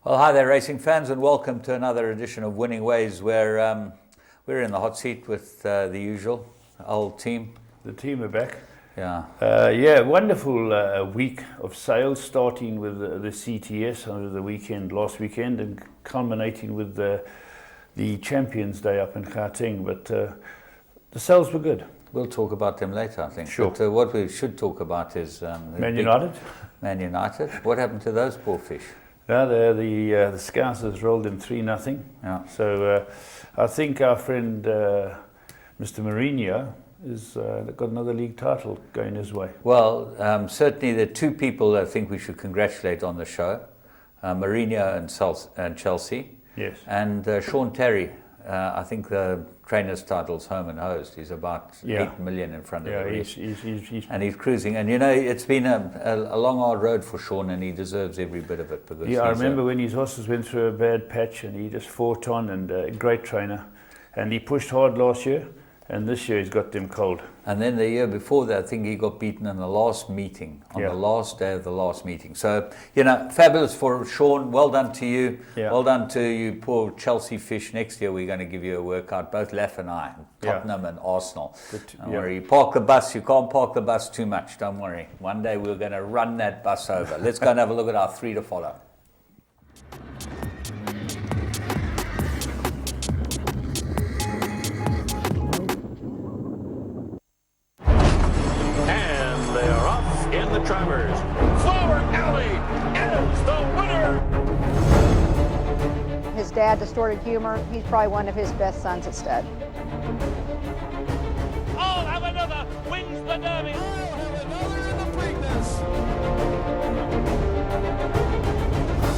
Well, hi there, racing fans, and welcome to another edition of Winning Ways, where we're in the hot seat with the usual old team. The team are back. Yeah. Wonderful week of sales, starting with the CTS over the weekend, last weekend, and culminating with the Champions Day up in Gauteng. But the sales were good. We'll talk about them later, I think. Sure. But what we should talk about is Man United. Man United. What happened to those poor fish? Yeah, the Scousers rolled them 3-0. Yeah. So I think our friend Mr. Mourinho has got another league title going his way. Well, certainly there are two people I think we should congratulate on the show, Mourinho and Chelsea. Yes. And Sean Terry. I think the trainer's title's home and hosed. He's about 8 million in front of the race. And he's cruising. And you know, it's been a long, hard road for Sean, and he deserves every bit of it. Because I remember when his horses went through a bad patch and he just fought on, and a great trainer. And he pushed hard last year, and this year he's got them cold. And then the year before that, I think he got beaten in the last meeting, on the last day of the last meeting. So, you know, fabulous for Sean. Well done to you. Yeah. Well done to you, poor Chelsea fish. Next year we're going to give you a workout, both Leff and I, Tottenham and Arsenal. Don't worry. Park the bus. You can't park the bus too much. Don't worry. One day we're going to run that bus over. Let's go and have a look at our 3 to follow. In the Travers, Flower Alley is the winner. His dad, Distorted Humor, he's probably one of his best sons at stud. I'll have another, wins the Derby. I'll have another in the Preakness.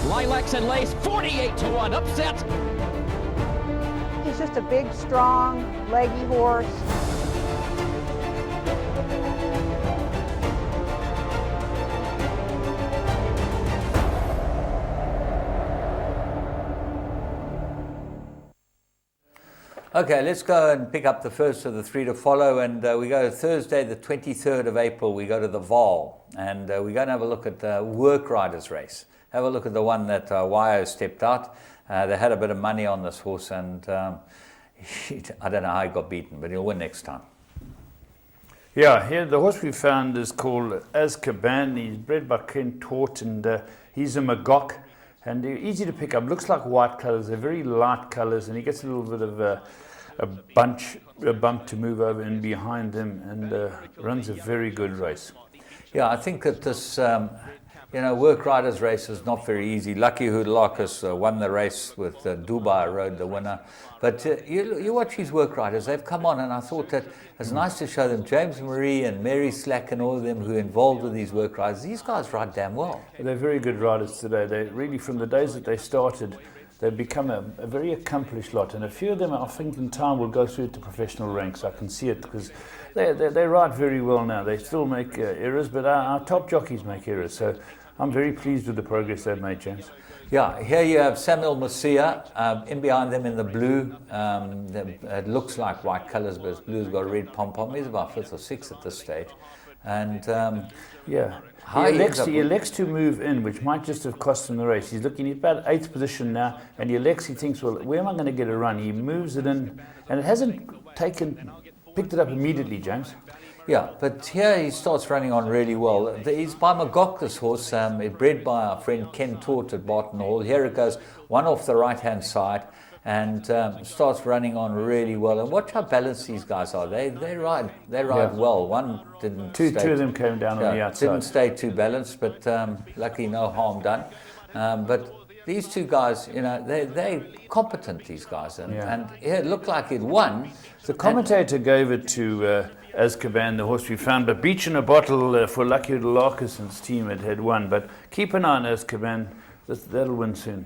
Lilacs and Lace, 48-1, upset. He's just a big, strong, leggy horse. Okay, let's go and pick up the first of the 3 to follow, and we go Thursday the 23rd of April, we go to the Vaal, and we're going to have a look at the Work Riders race. Have a look at the one that Wyo stepped out. They had a bit of money on this horse, and I don't know how he got beaten, but he'll win next time. Yeah, here the horse we found is called Azkaban. He's bred by Ken Tort, and he's a Magok. And they're easy to pick up. Looks like white colours. They're very light colours, and he gets a little bit of a bump to move over and behind him, and runs a very good race. Yeah, I think that this, Work Riders race is not very easy. Lucky Hoodlockus won the race with Dubai Road, the winner. But you watch these Work Riders, they've come on, and I thought that it's nice to show them James Marie and Mary Slack and all of them who are involved with these Work Riders. These guys ride damn well. They're very good riders today. They really, from the days that they started, they've become a very accomplished lot. And a few of them, I think, in time will go through to professional ranks. I can see it because they ride very well now. They still make errors, but our top jockeys make errors. So I'm very pleased with the progress they've made, James. Yeah, here you have Samuel Musia, in behind them in the blue. It looks like white colours, but it's blue's got a red pom-pom. He's about 5th or 6th at this stage. And he elects to move in, which might just have cost him the race. He's looking at about 8th position now, and he thinks, well, where am I going to get a run? He moves it in, and it hasn't picked it up immediately, James. Yeah, but here he starts running on really well. He's by Magok, this horse, bred by our friend Ken Tort at Barton Hall. Here it goes, one off the right-hand side, and starts running on really well. And watch how balanced these guys are. They ride well. One didn't. Two of them came down on the outside. Didn't stay too balanced, but luckily no harm done. But these two guys, they're competent. These guys, and it looked like it won. The commentator gave it to Azkaban, the horse we found, but Beach in a Bottle for Lucky Larkison's team had won. But keep an eye on Azkaban, that'll win soon.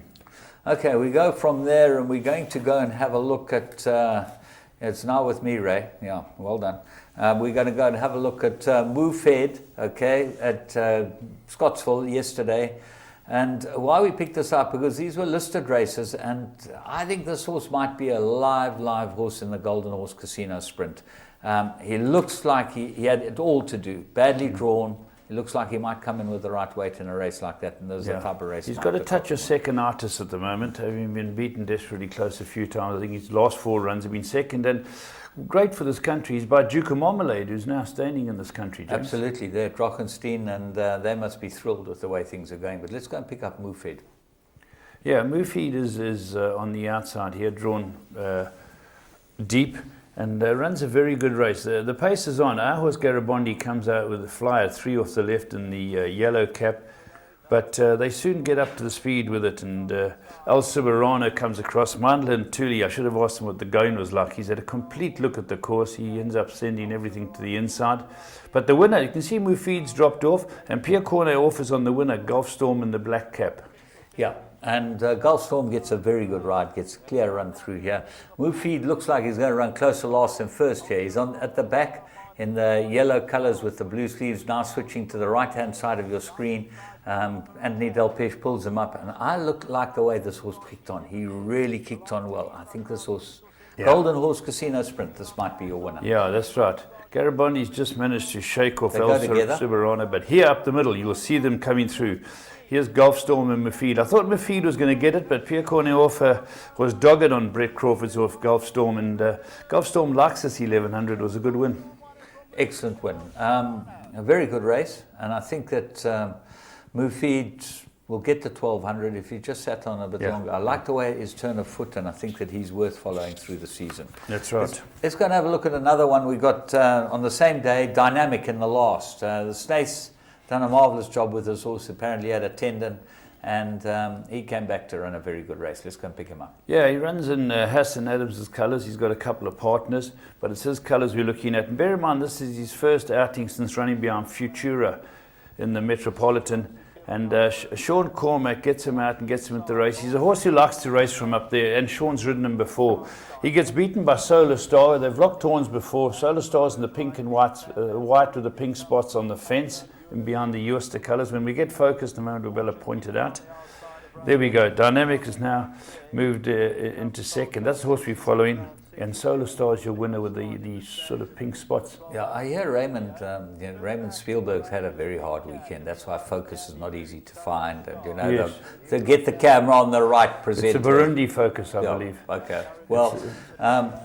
Okay, we go from there, and we're going to go and have a look at, it's now with me, Ray. Yeah, well done. We're going to go and have a look at Moo Fed, at Scottsville yesterday. And why we picked this up, because these were listed races, and I think this horse might be a live horse in the Golden Horse Casino Sprint. He looks like he had it all to do. Badly drawn, It looks like he might come in with the right weight in a race like that, and those are the type of race. He's got a touch of second-itis at the moment, having been beaten desperately close a few times. I think his last 4 runs have been second, and great for this country. He's by Duke of Marmalade, who's now staying in this country, James. Absolutely, they're Drochenstein, and they must be thrilled with the way things are going. But let's go and pick up Mufid. Yeah, Mufid is on the outside here, drawn deep, and runs a very good race. The pace is on. Our horse Garibaldi comes out with a flyer 3 off the left in the yellow cap, but they soon get up to the speed with it, and El Soberano comes across. Mandlin Tuli, I should have asked him what the going was like. He's had a complete look at the course. He ends up sending everything to the inside. But the winner, you can see Mufid's dropped off, and Pierre Cornet offers on the winner, Gulfstorm in the black cap. Yeah. And Gulfstorm gets a very good ride, gets a clear run through here. Mufid looks like he's going to run closer last than first here. He's on at the back in the yellow colours with the blue sleeves, now switching to the right-hand side of your screen. Anthony Delpeche pulls him up, and I look like the way this horse kicked on. He really kicked on well. I think this horse, Golden Horse Casino Sprint, this might be your winner. Yeah, that's right. Garibaldi's just managed to shake off El together. Soberano, but here up the middle, you'll see them coming through. Here's Gulfstorm and Mufid. I thought Mufid was going to get it, but Pierre Cornet was dogged on Brett Crawford's off Gulfstorm, and Gulfstorm likes this 1100. It was a good win. Excellent win. A very good race, and I think that Mufid will get the 1200 if he just sat on a bit longer. I like the way his turn of foot, and I think that he's worth following through the season. That's right. Let's go and have a look at another one we got on the same day, Dynamic in the last. The Snace done a marvellous job with his horse. Apparently had a tendon, and he came back to run a very good race. Let's go and pick him up. Yeah, he runs in Hassan Adams' colours. He's got a couple of partners, but it's his colours we're looking at. And bear in mind, this is his first outing since running behind Futura in the Metropolitan. And Sean Cormack gets him out and gets him into the race. He's a horse who likes to race from up there, and Sean's ridden him before. He gets beaten by Solar Star. They've locked horns before. Solar Star's in the pink and white with the pink spots on the fence and beyond the Uster colours. When we get focused, the moment we'll be able to point it out. There we go. Dynamic has now moved into second. That's the horse we're following. And Solar Star is your winner with the sort of pink spots. Yeah, I hear Raymond Spielberg's had a very hard weekend. That's why Focus is not easy to find. And Yes. to get the camera on the right presenter. It's a Burundi Focus, I believe. Okay. Well,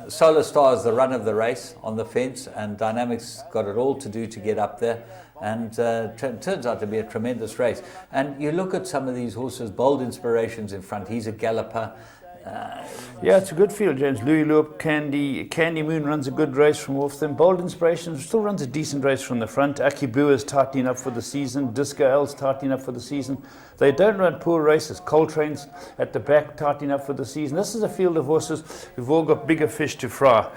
Solar Star is the run of the race on the fence, and Dynamic's got it all to do to get up there. And turns out to be a tremendous race. And you look at some of these horses, Bold Inspirations in front. He's a galloper. Yeah, it's a good field, James. Louis Loop, Candy Moon runs a good race from off them. Bold Inspiration still runs a decent race from the front. Aki Bua's tightening up for the season. Disco L's tightening up for the season. They don't run poor races. Coltrane's at the back tightening up for the season. This is a field of horses who've all got bigger fish to fry.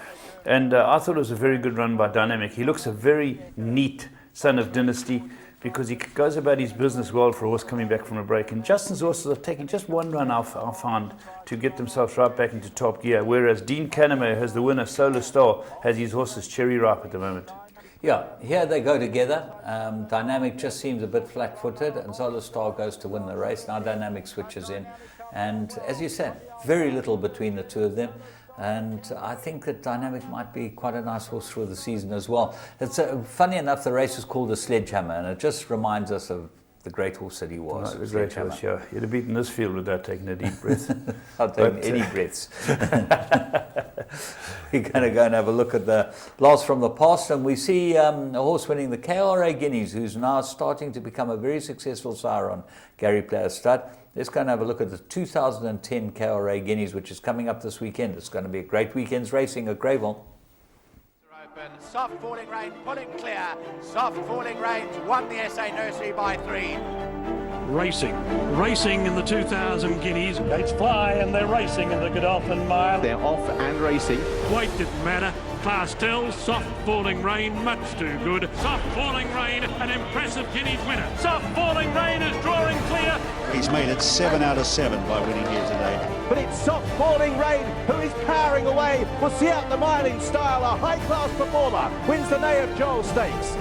And I thought it was a very good run by Dynamic. He looks a very neat son of Dynasty, because he goes about his business well for a horse coming back from a break. And Justin's horses have taken just one run, I found, to get themselves right back into top gear, whereas Dean Caname has the winner, Solar Star, has his horses cherry ripe at the moment. Yeah, here they go together. Dynamic just seems a bit flat-footed, and Solar Star goes to win the race. Now Dynamic switches in, and as you said, very little between the two of them. And I think that Dynamic might be quite a nice horse through the season as well. It's funny enough, the race is called a Sledgehammer, and it just reminds us of the great horse that he was. Right, the great horse, yeah. He'd have beaten this field without taking a deep breath. Not taking any breaths. We're going to go and have a look at the last from the past, and we see a horse winning the KRA Guineas, who's now starting to become a very successful sire on Gary Player's stud. Let's go and have a look at the 2010 KRA Guineas, which is coming up this weekend. It's going to be a great weekend's racing at Greyville. Open. Soft falling rain, pulling clear. Soft falling rains won the SA Nursery by 3. Racing in the 2000 Guineas. Gates fly and they're racing in the Godolphin Mile. They're off and racing. Weight didn't matter. Class tells, soft falling rain, much too good. Soft falling rain, an impressive Guineas winner. Soft falling rain is drawing clear. He's made it 7 out of 7 by winning here today. But it's soft falling rain who is powering away. We'll see out the mining style. A high-class performer wins the Nay of Joel Stakes.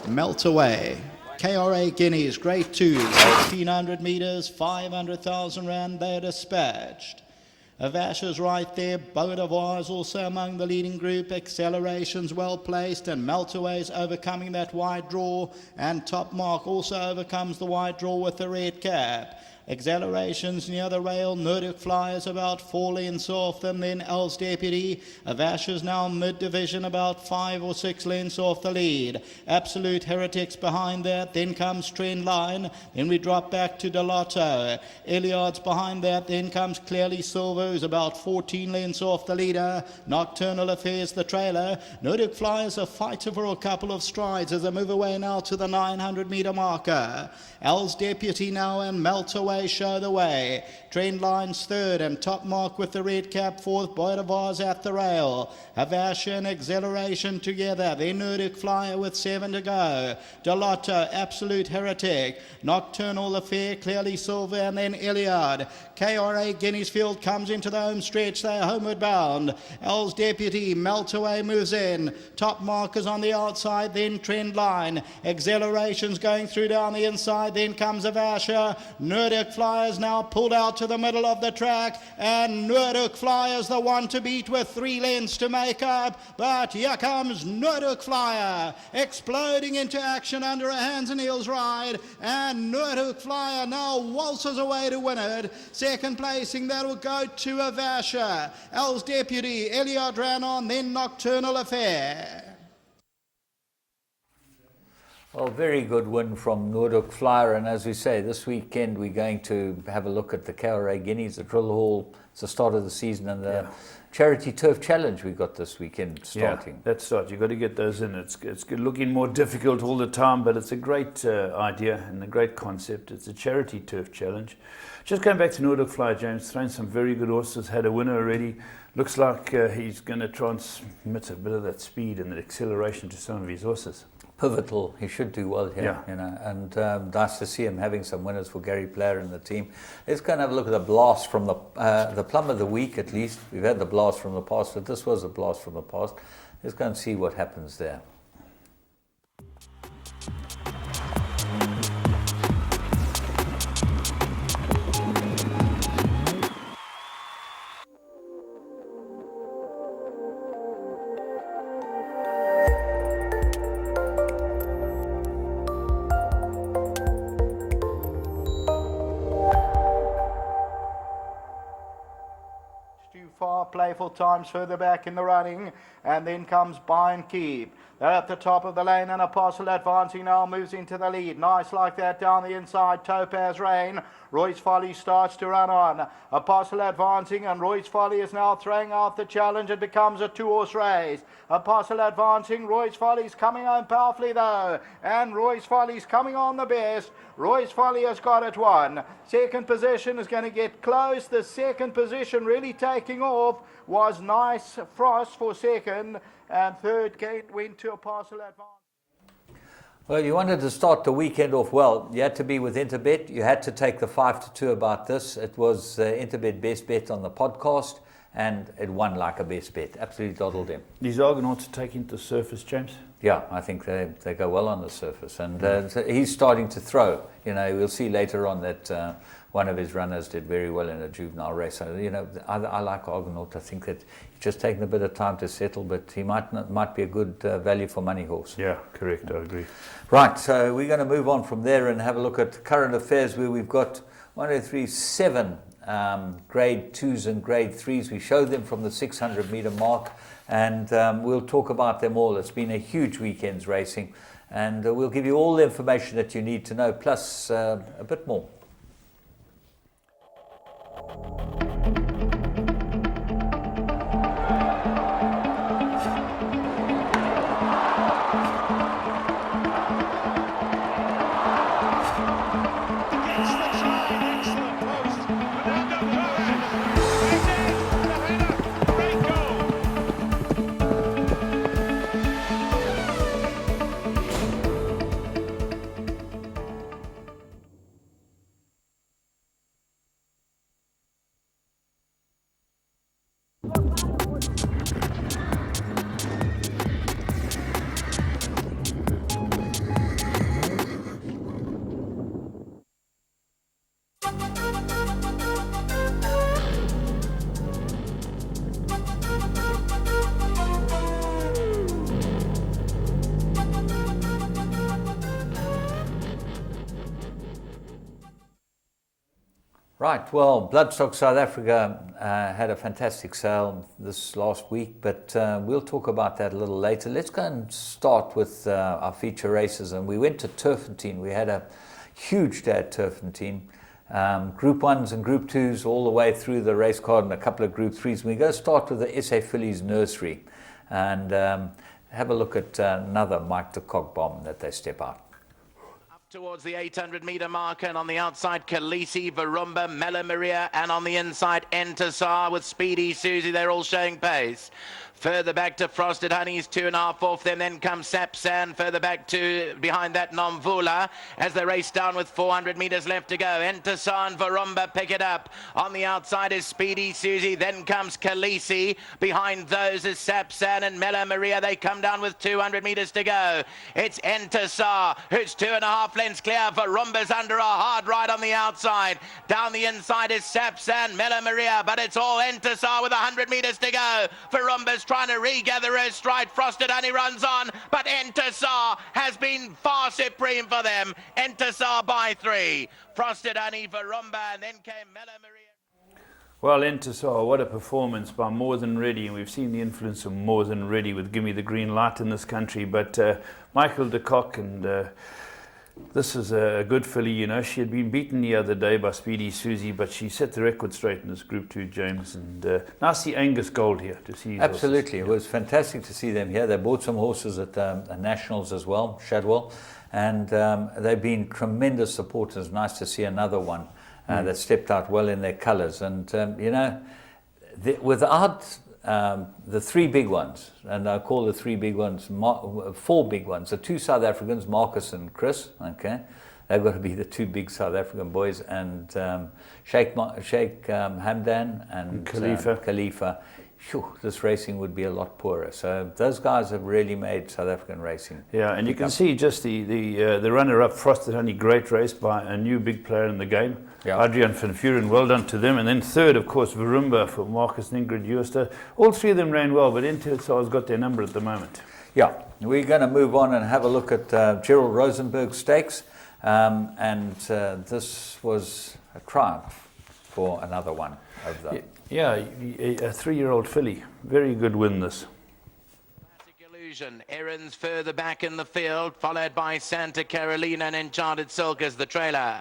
Melt Away. KRA Guineas, grade 2, 1,600 metres, 500,000 rand, they're dispatched. Avasha's right there, Beau d'Ivoire is also among the leading group, Acceleration's well placed, and Meltaway's overcoming that wide draw, and Top Mark also overcomes the wide draw with the red cap. Accelerations near the rail, Nordic Flyers about 4 lengths off them, then L's Deputy. Avasha's now mid-division about 5 or 6 lengths off the lead. Absolute Heretics behind that, then comes Trend Line, then we drop back to Delotto. Iliad's behind that, then comes Clearly Silver, who's about 14 lengths off the leader. Nocturnal Affairs the trailer. Nordic Flyers a fighter for a couple of strides as they move away now to the 900 metre marker. L's Deputy now and Meltaway show the way. Trend Line's third and Top Mark with the red cap fourth. Beau d'Ivoire's at the rail. Avasha and Acceleration together. Then Nordic Flyer with 7 to go. Delotto, Absolute Heretic. Nocturnal Affair, Clearly Silver, and then Iliad. KRA Guineasfield comes into the home stretch. They're homeward bound. L's Deputy, Meltaway moves in. Top Mark is on the outside, then Trend Line. Acceleration's going through down the inside, then comes Avasha. Nordic Flyers now pulled out to the middle of the track, and Nordic Flyers the one to beat with 3 lengths to make up. But here comes Nordic Flyer, exploding into action under a hands and heels ride, and Nordic Flyer now waltzes away to win it. Second placing, that'll go to Avasha. L's Deputy, Iliad ran on, then Nocturnal Affair. Well, very good win from Nordic Flyer, and as we say, this weekend we're going to have a look at the KRA Guineas, the Drill Hall. It's the start of the season, and the Charity Turf Challenge we got this weekend starting. Yeah, that's right. You've got to get those in. It's looking more difficult all the time, but it's a great idea and a great concept. It's a Charity Turf Challenge. Just going back to Nordic Flyer, James, thrown some very good horses, had a winner already. Looks like he's going to transmit a bit of that speed and that acceleration to some of his horses. Pivotal, he should do well here, you know, and nice to see him having some winners for Gary Player and the team. Let's go and have a look at the blast from the plum of the week. At least we've had the blast from the past, but this was a blast from the past. Let's go and see what happens there. Playful Times further back in the running, and then comes Buy and Keep. They're at the top of the lane, and Apostle advancing now moves into the lead. Nice like that down the inside. Topaz Rain. Roy's Folly starts to run on. Apostle advancing, and Roy's Folly is now throwing out the challenge. It becomes a 2-horse race. Apostle advancing. Roy's Folly's coming on powerfully though, and Roy's Folly's coming on the best. Roy's Folly has got it won. Second position is going to get close. The second position really taking off was Nice Frost for second, and third went to Apostle advance. Well, you wanted to start the weekend off well. You had to be with Interbet. You had to take the 5-2 about this. It was Interbet best bet on the podcast, and it won like a best bet. Absolutely doddled him. These Argonauts taking to the surface, James? Yeah, I think they go well on the surface, and so he's starting to throw. You know, we'll see later on that one of his runners did very well in a juvenile race. So, you know, I like Argonaut. I think that he's just taken a bit of time to settle, but he might be a good value for money horse. Yeah, correct. I agree. Right, so we're going to move on from there and have a look at current affairs, where we've got 7 grade 2s and grade 3s. We showed them from the 600 meter mark, and we'll talk about them all. It's been a huge weekend's racing, and we'll give you all the information that you need to know, plus a bit more. Right, well, Bloodstock South Africa had a fantastic sale this last week, but we'll talk about that a little later. Let's go and start with our feature races. And we went to Turfentine. We had a huge day at Turfentine. Group 1s and Group 2s all the way through the race card and a couple of Group 3s. We're going to start with the SA Fillies Nursery and have a look at another Mike de Kock bomb that they step out. Towards the 800-metre marker, and on the outside, Khaleesi, Varumba, Mela Maria, and on the inside, Entasar with Speedy Susie. They're all showing pace. Further back to Frosted Honey's 2.5 off them. Then comes Sapsan. Further back to behind that Nomvula as they race down with 400 metres left to go. Entasar and Varumba pick it up. On the outside is Speedy Susie. Then comes Khaleesi. Behind those is Sapsan and Mela Maria. They come down with 200 metres to go. It's Entasar who's 2.5 lengths clear. Varumba's under a hard ride on the outside. Down the inside is Sapsan, Mela Maria, but it's all Entasar with 100 metres to go. Varumba's trying to regather her stride. Frosted Honey runs on, but Entasar has been far supreme for them. Entasar by 3. Frosted Honey, Varumba, and then came Mela Maria. Well, Entasar, what a performance by More Than Ready, and we've seen the influence of More Than Ready with Gimme the Green Light in this country, but Michael de Kock, and this is a good filly, you know. She had been beaten the other day by Speedy Susie, but she set the record straight in this Group 2, James. And nice to see Angus Gold here, to see his Absolutely, horses. It was fantastic to see them here. They bought some horses at Nationals as well, Shadwell, and they've been tremendous supporters. Nice to see another one that stepped out well in their colours. And, you know, without the 3 big ones, and I call the 3 big ones, 4 big ones, the 2 South Africans, Marcus and Chris, okay, they've got to be the 2 big South African boys, and Sheikh Hamdan and Khalifa. Phew, this racing would be a lot poorer. So those guys have really made South African racing. Yeah, and you can see just the runner-up, Frosted Honey, great race by a new big player in the game. Yeah. Adrian van Vuren, well done to them. And then third, of course, Varumba for Marcus and Ingrid Jooster. All 3 of them ran well, but Entasar's got their number at the moment. Yeah, we're going to move on and have a look at Gerald Rosenberg Stakes. And this was a triumph for another one of them. Yeah, a 3-year-old filly. Very good win this. Erin's further back in the field, followed by Santa Carolina and Enchanted Silk as the trailer.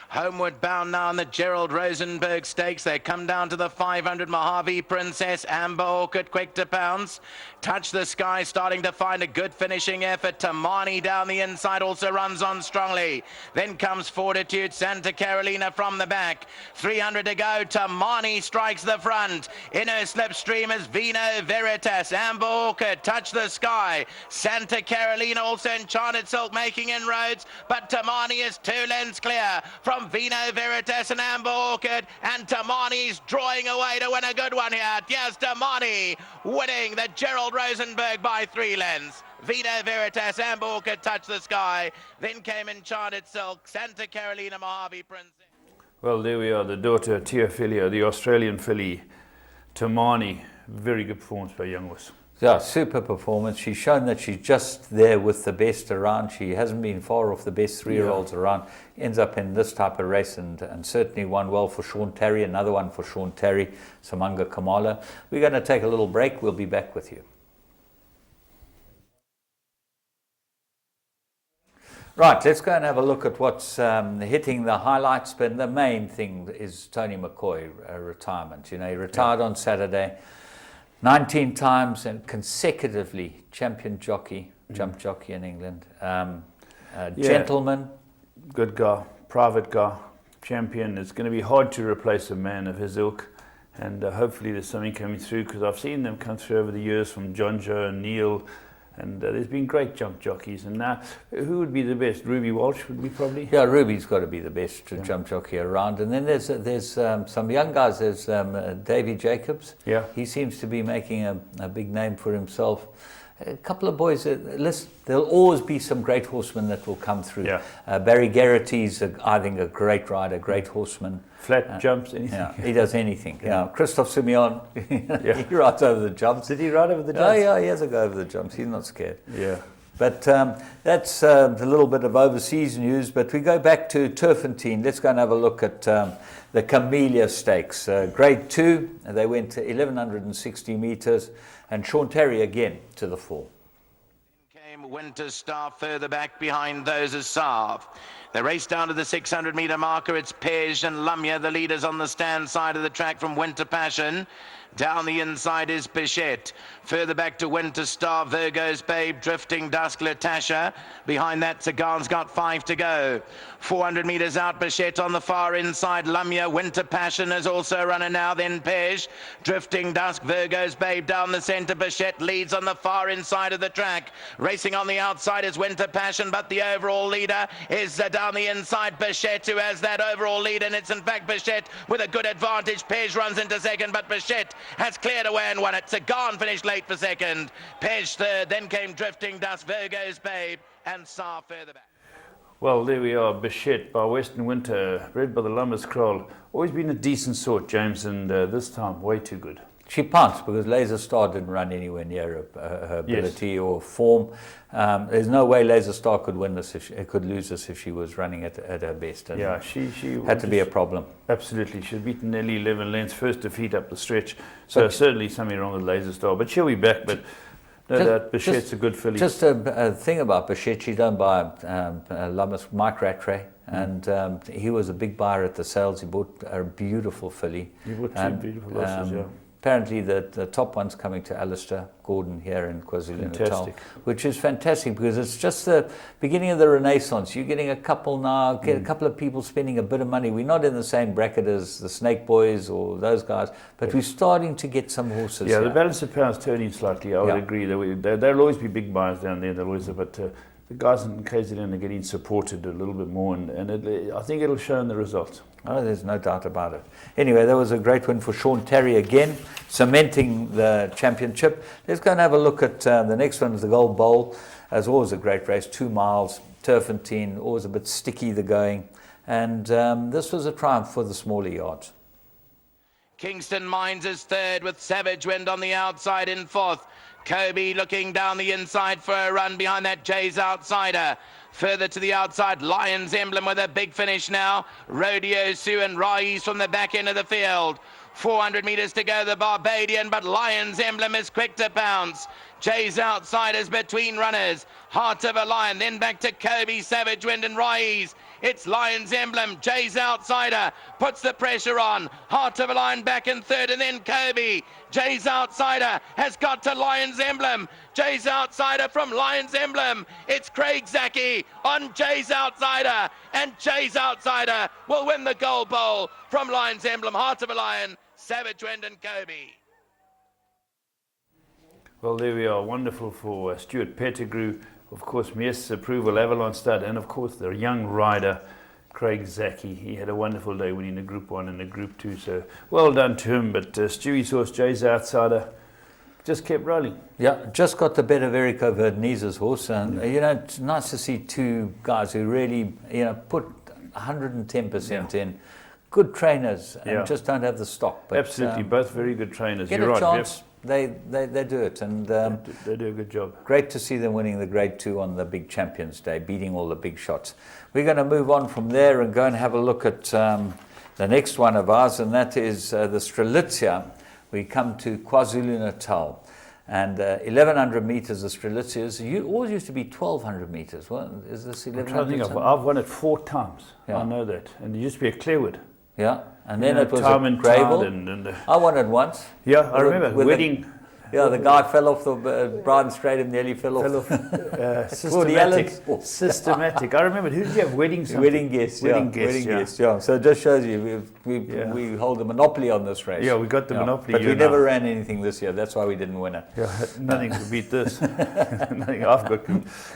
Homeward bound now in the Gerald Rosenberg Stakes. They come down to the 500 Mojave Princess, Amber Orchid, quick to pounce. Touch the Sky starting to find a good finishing effort. Tamani down the inside also runs on strongly. Then comes Fortitude, Santa Carolina from the back. 300 to go. Tamani strikes the front. In her slipstream is Vino Veritas. Amber Orchid, Touch the Sky. Santa Carolina also Enchanted Silk making inroads, but Tamani is 2 lengths clear from Vino Veritas and Amber Orchid, and Tamani's drawing away to win a good one here. Yes, Tamani winning the Gerald Rosenberg by 3 lengths. Vino Veritas, Amber Orchid, Touch the Sky. Then came Enchanted Silk, Santa Carolina, Mojave Princess. Well, there we are, the daughter of Teophilia, the Australian filly, Tamani. Very good performance by young horse. Yeah, super performance. She's shown that she's just there with the best around. She hasn't been far off the best 3-year-olds around. Ends up in this type of race and certainly one well for Sean Terry, another one for Sean Terry, Samanga Kamala. We're going to take a little break. We'll be back with you. Right, let's go and have a look at what's hitting the highlights. But the main thing is Tony McCoy retirement. You know, he retired on Saturday. 19 times and consecutively champion jockey, jump jockey in England. Gentleman. Good guy, private guy, champion. It's going to be hard to replace a man of his ilk. And hopefully there's something coming through, because I've seen them come through over the years from John Joe and Neil. And there's been great jump jockeys. And now, who would be the best? Ruby Walsh would be probably? Yeah, Ruby's got to be the best jump jockey around. And then there's some young guys. There's Davy Jacobs. Yeah. He seems to be making a big name for himself. A couple of boys, listen, there'll always be some great horsemen that will come through. Yeah. Barry Garrity's, I think, a great rider, great horseman. Flat jumps, anything. Yeah, he does anything. Yeah. Christophe Simeon, Yeah. he rides over the jumps. Did he ride over the jumps? Oh, yeah, he has a go over the jumps. He's not scared. Yeah. But that's a little bit of overseas news. But we go back to Turfentine. Let's go and have a look at the Camellia Stakes. Grade 2, they went to 1,160 metres. And Sean Terry again to the fore. Came Winter Star further back behind those as Sav. They race down to the 600-metre marker. It's Pej and Lamia, the leaders on the stand side of the track from Winter Passion. Down the inside is Bichette. Further back to Winter Star, Virgo's Babe, Drifting Dusk, Latasha. Behind that, Sagan's got 5 to go. 400 metres out, Bichette on the far inside. Lamia, Winter Passion is also running now. Then Pej, Drifting Dusk, Virgo's Babe down the centre. Bichette leads on the far inside of the track. Racing on the outside is Winter Passion, but the overall leader is down the inside. Bichette, who has that overall lead, and it's in fact Bichette with a good advantage. Pej runs into second, but Bichette has cleared away and won it. Sagan finished late for second. Pej third, then came Drifting Dust, Virgo's Babe, and Saar further back. Well, there we are, Bichette by Western Winter, bred by the Lumbers Kroll. Always been a decent sort, James, and this time way too good. She pounced because Laser Star didn't run anywhere near her ability or form. There's no way Laser Star could win this, could lose this if she was running at her best. And yeah, she had to be a problem. Absolutely, she'd beaten nearly 11 lengths, first defeat up the stretch. So certainly something wrong with Laser Star, but she'll be back. But no doubt, Bichette's a good filly. Just a thing about Bichette, she's owned by Mike Rattray, and he was a big buyer at the sales. He bought a beautiful filly. He bought two beautiful horses, yeah. Apparently the top one's coming to Alistair Gordon here in KwaZulu-Natal, which is fantastic because it's just the beginning of the renaissance. You're getting a couple now, get a couple of people spending a bit of money. We're not in the same bracket as the Snake Boys or those guys, but we're starting to get some horses. Yeah, the balance of power is turning slightly. I would agree. There'll always be big buyers down there. But the guys in KZN are getting supported a little bit more, and I think it'll show in the results. Oh, there's no doubt about it. Anyway, that was a great win for Sean Terry again, cementing the championship. Let's go and have a look at the next one, is the Gold Bowl. As always, a great race, 2 miles, Turfentine, always a bit sticky the going. And this was a triumph for the smaller yards. Kingston Mines is third with Savage Wind on the outside in fourth. Kobe looking down the inside for a run behind that Jay's Outsider. Further to the outside, Lion's Emblem with a big finish now. Rodeo Sue and Rais from the back end of the field. 400 metres to go, the Barbadian, but Lion's Emblem is quick to pounce. Jay's Outsiders between runners. Heart of a Lion, then back to Kobe, Savage Wind and Rais. It's Lion's Emblem, Jay's Outsider, puts the pressure on. Heart of a Lion back in third, and then Kobe. Jay's Outsider has got to Lion's Emblem. Jay's Outsider from Lion's Emblem. It's Craig Zaki on Jay's Outsider, and Jay's Outsider will win the Gold Bowl from Lion's Emblem, Heart of a Lion, Savage Wind and Kobe. Well, there we are. Wonderful for Stuart Pettigrew. Of course, Mies's approval, Avalon Stud, and of course the young rider, Craig Zaki. He had a wonderful day winning a Group 1 and a Group 2, so well done to him. But Stewie's horse, Jay's Outsider, just kept rolling. Yeah, just got the better of Erico Verdnese's horse. And, it's nice to see two guys who really, put 110% in. Good trainers and just don't have the stock. But, absolutely, both very good trainers. Get You're a right. chance. They do it, and they do a good job. Great to see them winning the Grade 2 on the big Champions Day, beating all the big shots. We're going to move on from there and go and have a look at the next one of ours, and that is the Strelitzia. We come to KwaZulu-Natal, and 1,100 meters of Strelitzia. You always used to be 1,200 meters. Well, is this 1,100? I've won it 4 times. Yeah. I know that, and it used to be at Clearwood. Yeah, and then it was at Gravel. I won it once. Yeah, I remember. Wedding. The guy fell off the bride and straight him, nearly fell off. Systematic. I remember. Who did you have? Wedding guest. Wedding guest. Yeah. So it just shows you we hold a monopoly on this race. Yeah, we got the monopoly. But we never ran anything this year. That's why we didn't win it. Yeah, nothing could beat this. Nothing I've got.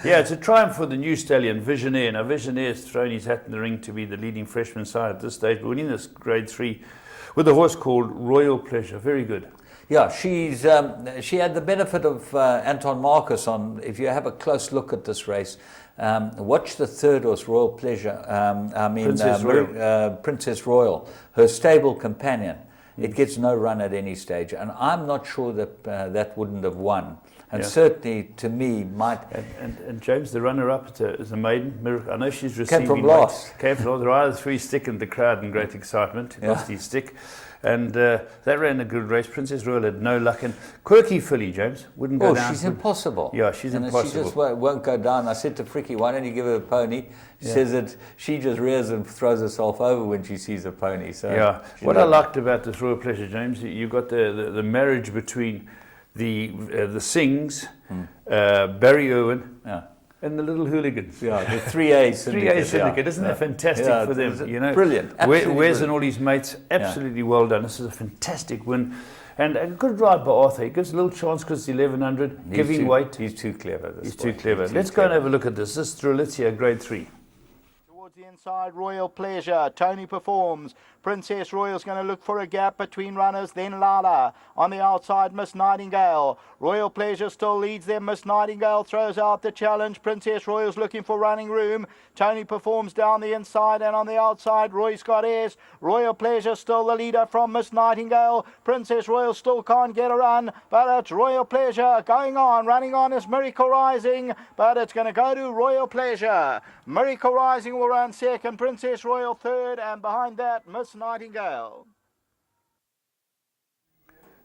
Yeah, it's a triumph for the new stallion, Visionaire. Now, Visionaire has thrown his hat in the ring to be the leading freshman side at this stage, but winning this Grade 3 with a horse called Royal Pleasure. Very good. Yeah, she had the benefit of Anton Marcus on. If you have a close look at this race, watch the third horse, Royal Pleasure. Princess Royal, her stable companion. It gets no run at any stage, and I'm not sure that that wouldn't have won And certainly, to me, might... And James, the runner-up is a maiden. I know she's receiving... Came from last. Came from last. Rider 3 sticking the crowd in great excitement. He lost his stick. And that ran a good race. Princess Royal had no luck. And quirky filly, James, wouldn't go down. Oh, she's impossible. Yeah, she's impossible. She just won't go down. I said to Fricky, why don't you give her a pony? She says that she just rears and throws herself over when she sees a pony. So yeah. What I liked about this Royal Pleasure, James, you got the marriage between the Sings, Barry Irwin, and the little hooligans. Yeah, the 3A syndicate. 3A syndicate, isn't that fantastic for them? You know, brilliant. Wes and all his mates, absolutely well done. This is a fantastic win. And a good ride by Arthur. He gives a little chance because it's 1100, giving weight. He's too clever. He's too clever. Let's go and have a look at this. This is Strelitzia, grade 3. Towards the inside, Royal Pleasure. Tony performs. Princess Royal's going to look for a gap between runners, then Lala. On the outside, Miss Nightingale. Royal Pleasure still leads them. Miss Nightingale throws out the challenge. Princess Royal's looking for running room. Tony performs down the inside, and on the outside, Roy Scott S. Royal Pleasure still the leader from Miss Nightingale. Princess Royal still can't get a run, but it's Royal Pleasure going on. Running on is Miracle Rising, but it's going to go to Royal Pleasure. Miracle Rising will run second, Princess Royal third, and behind that, Miss Nightingale.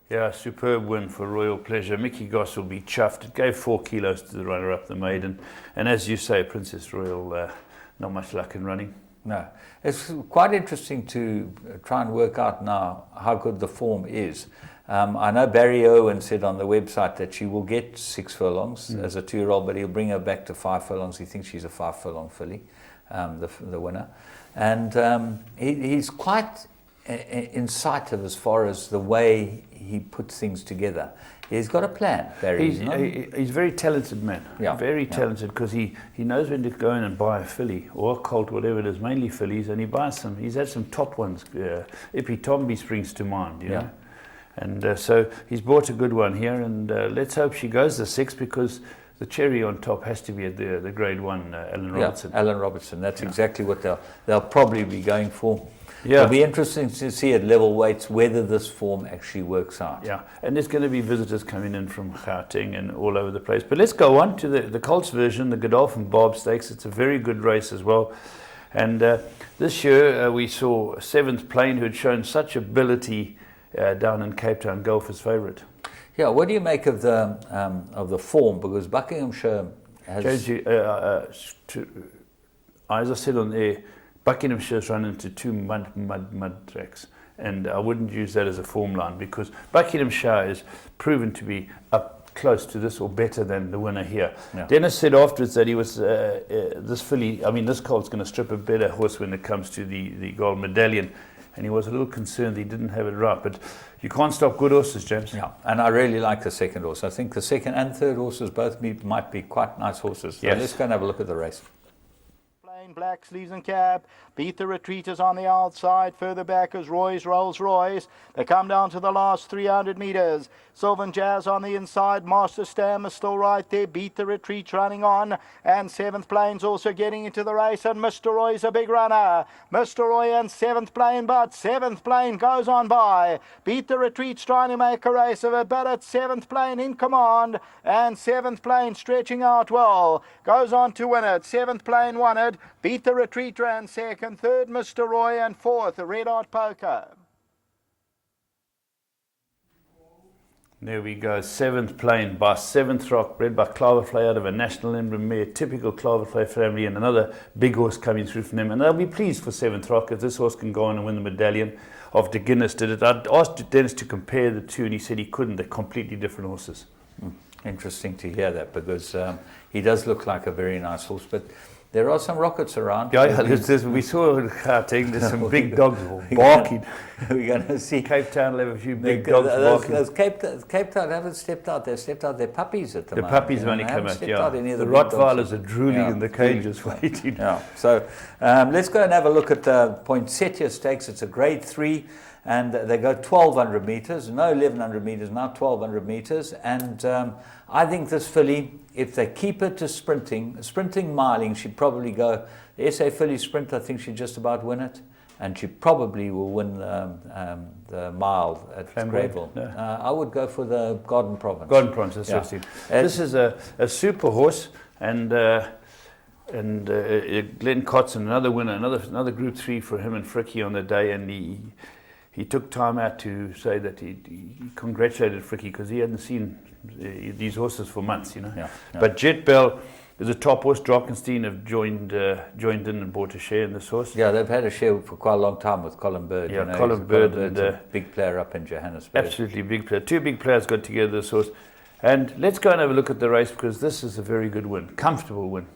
Yeah, superb win for Royal Pleasure. Mickey Goss will be chuffed. It gave 4 kilos to the runner-up, the maiden. And as you say, Princess Royal, not much luck in running. No. It's quite interesting to try and work out now how good the form is. I know Barry Owen said on the website that she will get 6 furlongs as a 2-year-old, but he'll bring her back to 5 furlongs. He thinks she's a 5-furlong filly, the winner. And he's quite incisive as far as the way he puts things together. He's got a plan, Barry. He's a very talented man. Yeah, very talented, because he knows when to go in and buy a filly or a colt, whatever it is, mainly fillies, and he buys some. He's had some top ones. Ipitombi springs to mind, you know. And so he's bought a good one here, and let's hope she goes the 6, because the cherry on top has to be at the grade 1, Alan Robertson. Yeah, Alan Robertson. That's exactly what they'll probably be going for. Yeah. It'll be interesting to see at level weights whether this form actually works out. Yeah, and there's going to be visitors coming in from Gauteng and all over the place. But let's go on to the Colts version, the Godolphin Bob Stakes. It's a very good race as well. And this year we saw 7th Plain, who had shown such ability down in Cape Town, Golfer's favourite. Yeah, what do you make of the form? Because Buckinghamshire has... as I said on air, Buckinghamshire's run into 2 mud tracks, and I wouldn't use that as a form line, because Buckinghamshire is proven to be up close to this or better than the winner here. Yeah. Dennis said afterwards that he was this colt's going to strip a better horse when it comes to the gold medallion, and he was a little concerned he didn't have it right, but you can't stop good horses, James. Yeah, and I really like the second horse. I think the second and third horses both might be quite nice horses. So let's go and have a look at the race. Black sleeves and cap, beat the retreaters on the outside. Further back is Roy's Rolls Royce. They come down to the last 300 metres. Sylvan Jazz on the inside. Master Stam is still right there. Beat the retreat running on. And 7th Plain's also getting into the race. And Mr. Roy's a big runner. Mr. Roy and 7th Plain, but 7th Plain goes on by. Beat the retreat's trying to make a race of it, but it's 7th Plain in command. And 7th Plain stretching out well. Goes on to win it. 7th Plain won it. Beat the retreat, ran second, third Mr. Roy, and fourth the Red Hot Poker. There we go, 7th Plain by 7th Rock, bred by Cloverfly out of a National Emblem mare, typical Cloverfly family, and another big horse coming through from them. And they'll be pleased for 7th Rock if this horse can go on and win the medallion after Guinness did it. I asked Dennis to compare the two, and he said he couldn't. They're completely different horses. Interesting to hear that, because he does look like a very nice horse, but there are some rockets around. Yeah, we saw in Gauteng, there's some big dogs barking. We're going to see. Cape Town will have a few big dogs barking. Those Cape Town haven't stepped out. They've stepped out their puppies at the moment. The puppies have only come out, yeah. The Rottweilers are drooling in the cages waiting. Yeah. So let's go and have a look at the Poinsettia Stakes. It's a grade 3. And they go 1,200 metres, no 1,100 metres, now 1,200 metres. And I think this filly, if they keep her to sprinting miling, she'd probably go, the SA filly sprint, I think she'd just about win it. and she probably will win the mile at Greyville. No. I would go for the Garden Province. Garden Province, that's interesting. This is a super horse, and Glenn Cotson, another winner, another Group 3 for him and Fricky on the day, and he took time out to say that he congratulated Fricky because he hadn't seen these horses for months, you know. Yeah. But Jet Bell is a top horse. Drakenstein have joined in and bought a share in this horse. Yeah, they've had a share for quite a long time with Colin Bird. Yeah, you know. Colin Bird Bird's a big player up in Johannesburg. Absolutely big player. Two big players got together this horse. And let's go and have a look at the race because this is a very good win, comfortable win.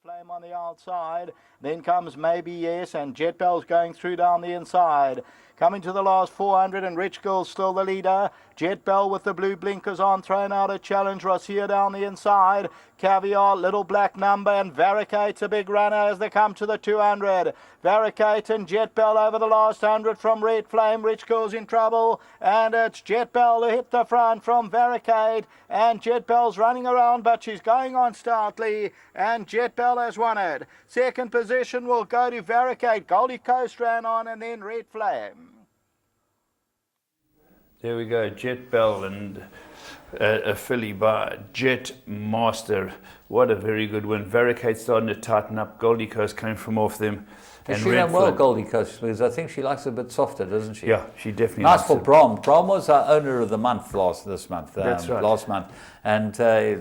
Flame on the outside, then comes Maybe Yes, and Jet Bell's going through down the inside. Coming to the last 400, and Rich Girl's still the leader. Jet Bell with the blue blinkers on, thrown out a challenge. Rossier down the inside. Caviar, Little Black Number, and Varicate's a big runner as they come to the 200. Varicate and Jet Bell over the last 100 from Red Flame. Rich Girl's in trouble, and it's Jet Bell who hit the front from Varicate. And Jet Bell's running around, but she's going on stoutly, and Jet Bell has won it. Second position will go to Varicate. Goldie Coast ran on, and then Red Flame. There we go, Jet Bell and a filly by Jet Master. What a very good win. Varicate starting to tighten up. Goldie Coast came from off them. And she ran well, Goldie Coast, because I think she likes it a bit softer, doesn't she? Yeah, she definitely nice likes for it. Brom. Brom was our owner of the month last month. That's right. Last month. And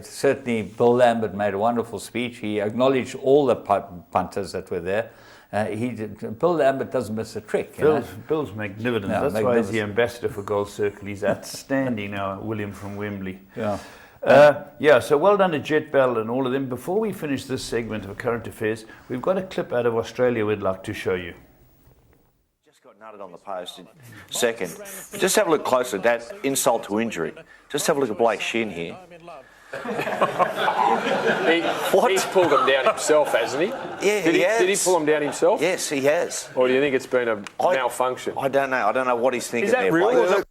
certainly Bill Lambert made a wonderful speech. He acknowledged all the punters that were there. Bill Lambert doesn't miss a trick. Bill's magnificent. Yeah, That's why he's the ambassador for Gold Circle. He's outstanding now, William from Wembley. Yeah. So well done to Jet Bell and all of them. Before we finish this segment of current affairs, we've got a clip out of Australia we'd like to show you. Just got nutted on the post in second. But just have a look closer at that insult to injury. Just have a look at Blake Shin here. He's pulled him down himself, hasn't he? Yeah, did he pull him down himself? Yes, he has. Or do you think it's been a malfunction? I don't know. I don't know what he's thinking. Is that there, real? Blake.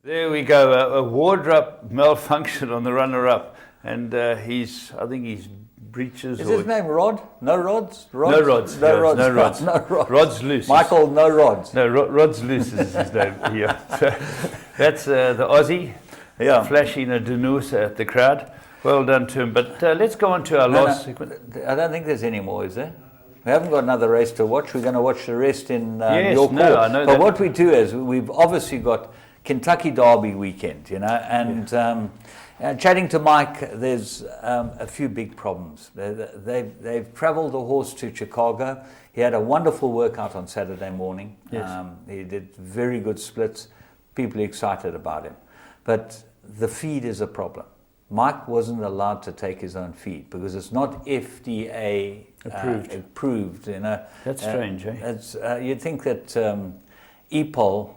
There we go, a wardrobe malfunction on the runner-up, and I think he's breeches. Is his name Rod? No rods? No rods. No rods. No rods. No rods. Rod's loose. Michael, no rods. No, Rod's loose is his name. Yeah. So that's the Aussie. Yeah. Flashing a Danusa at the crowd. Well done to him. But let's go on to our last segment. I don't think there's any more, is there? We haven't got another race to watch. We're going to watch the rest in your call. I know but that. what we do is we've obviously got Kentucky Derby weekend, you know, and chatting to Mike, there's a few big problems. They've travelled the horse to Chicago. He had a wonderful workout on Saturday morning. Yes. He did very good splits. People are excited about him. But the feed is a problem. Mike wasn't allowed to take his own feed because it's not FDA approved. You know, that's strange. You'd think that EPOL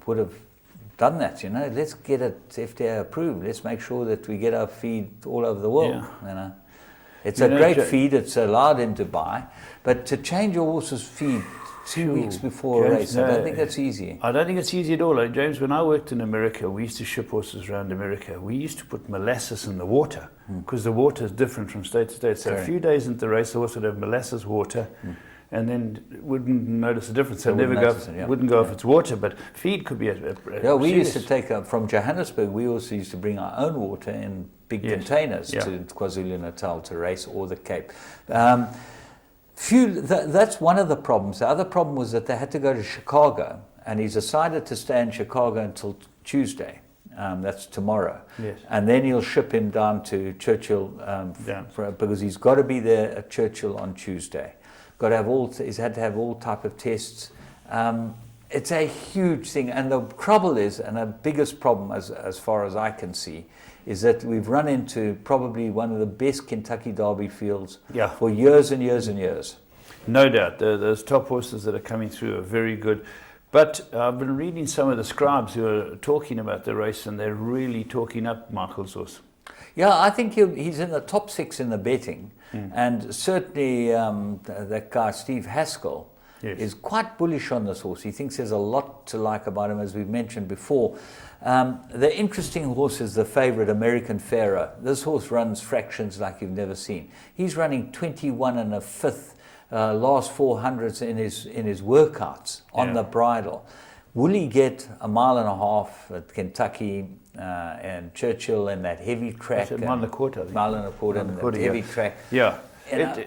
would have done that. You know, let's get it FDA approved. Let's make sure that we get our feed all over the world. Yeah. You know, it's a great feed. It's allowed him to buy, but to change your horse's feed 2 weeks before a race, I don't think that's easy. I don't think it's easy at all. James, when I worked in America, we used to ship horses around America. We used to put molasses in the water because the water is different from state to state. So a few days into the race, the horse would have molasses water and then wouldn't notice the difference. So wouldn't go if it's water, but feed could be we used to take from Johannesburg, we also used to bring our own water in big containers to KwaZulu-Natal to race or the Cape. That's one of the problems. The other problem was that they had to go to Chicago, and he decided to stay in Chicago until Tuesday. That's tomorrow. Yes. And then he'll ship him down to Churchill because he's got to be there at Churchill on Tuesday. He's had to have all type of tests. It's a huge thing, and the trouble is, and the biggest problem as far as I can see, is that we've run into probably one of the best Kentucky Derby fields for years and years and years. No doubt. Those top horses that are coming through are very good. But I've been reading some of the scribes who are talking about the race, and they're really talking up Michael's horse. Yeah, I think he's in the top 6 in the betting. And certainly that guy, Steve Haskell, is quite bullish on this horse. He thinks there's a lot to like about him, as we've mentioned before. The interesting horse is the favourite, American Pharaoh. This horse runs fractions like you've never seen. He's running 21 1/5 last 400s in his workouts on the bridle. Will he get a mile and a half at Kentucky and Churchill and that heavy track? Mile and a quarter. I think. Mile and a quarter, and that heavy track. Yeah.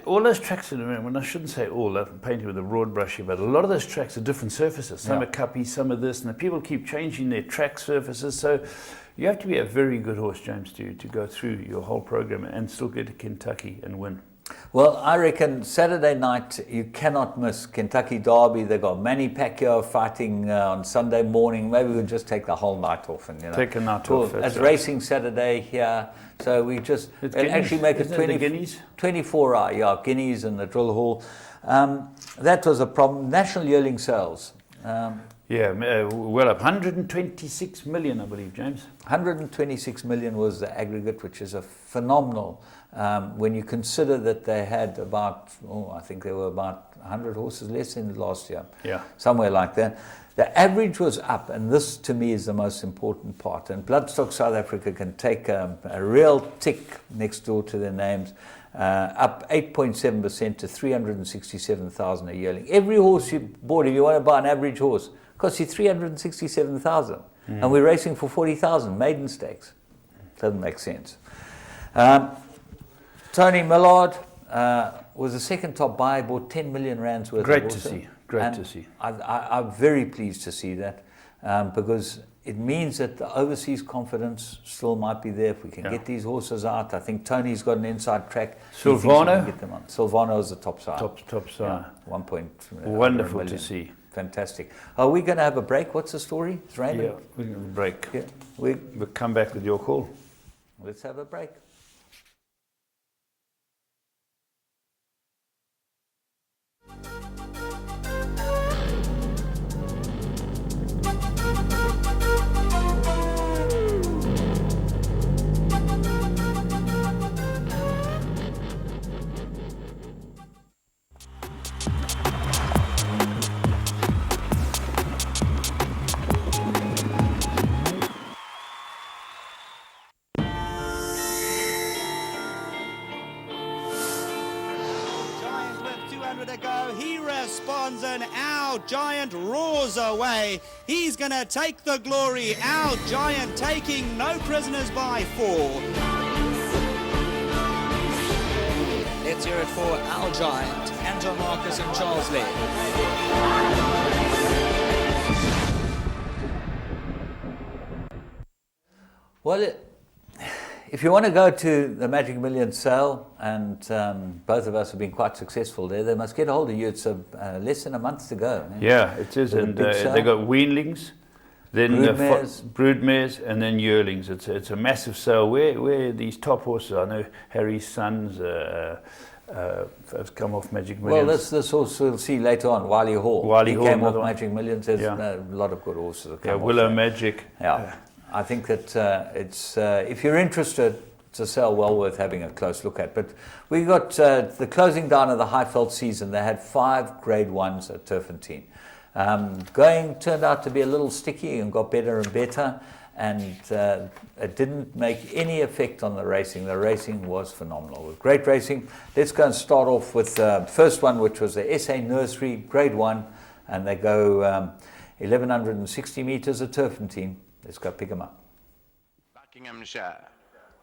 All those tracks, when I shouldn't say all, I'm painting with a broad brush here, but a lot of those tracks are different surfaces. Some are cuppy, some are this, and the people keep changing their track surfaces. So you have to be a very good horse, James, to go through your whole program and still get to Kentucky and win. Well, I reckon Saturday night you cannot miss Kentucky Derby. They've got Manny Pacquiao fighting on Sunday morning. Maybe we'll just take the whole night off and take a night off. It's racing Saturday here, so we just actually make it 24 hour. Guineas and the drill hall. That was a problem. National yearling sales. Well up 126 million, I believe, James. 126 million was the aggregate, which is a phenomenal. When you consider that they had about, I think there were about 100 horses less in last year. Yeah. Somewhere like that. The average was up, and this to me is the most important part. And Bloodstock South Africa can take a real tick next door to their names. Up 8.7% to 367,000 a yearling. Every horse you bought, if you want to buy an average horse, costs you 367,000. And we're racing for 40,000 maiden stakes. Doesn't make sense. Tony Millard was the second top buyer, bought 10 million rands worth of horses. Great to see. I'm very pleased to see that because it means that the overseas confidence still might be there if we can get these horses out. I think Tony's got an inside track. Silvano? Silvano is the top side. Top side. 1 point. Wonderful to see. Fantastic. Are we going to have a break? What's the story? It's raining. Yeah, we're going to have a break. Yeah. We'll come back with your call. Let's have a break. And Our Giant roars away. He's going to take the glory. Our Giant taking no prisoners by 4. Let's hear it for Our Giant, Anton Marcus and Charles Lee. Well, if you want to go to the Magic Million sale, and both of us have been quite successful there, they must get a hold of you. It's less than a month to go. Yeah, it is. And they got weanlings, then broodmares, and then yearlings. It's a massive sale. Where these top horses, I know Harry's sons have come off Magic Millions. Well, this horse we'll see later on, Wiley Hall. He came off Magic Millions. There's a lot of good horses that come off Willow there. Magic. Yeah. I think that it's if you're interested, it's a sale well worth having a close look at. But we got the closing down of the Highveld season. They had 5 Grade 1s at Turfentine. Going turned out to be a little sticky and got better and better, and it didn't make any effect on the racing. The racing was phenomenal. It was great racing. Let's go and start off with the first one, which was the SA Nursery Grade 1, and they go 1,160 metres at Turfentine. Let's go pick them up. Buckinghamshire,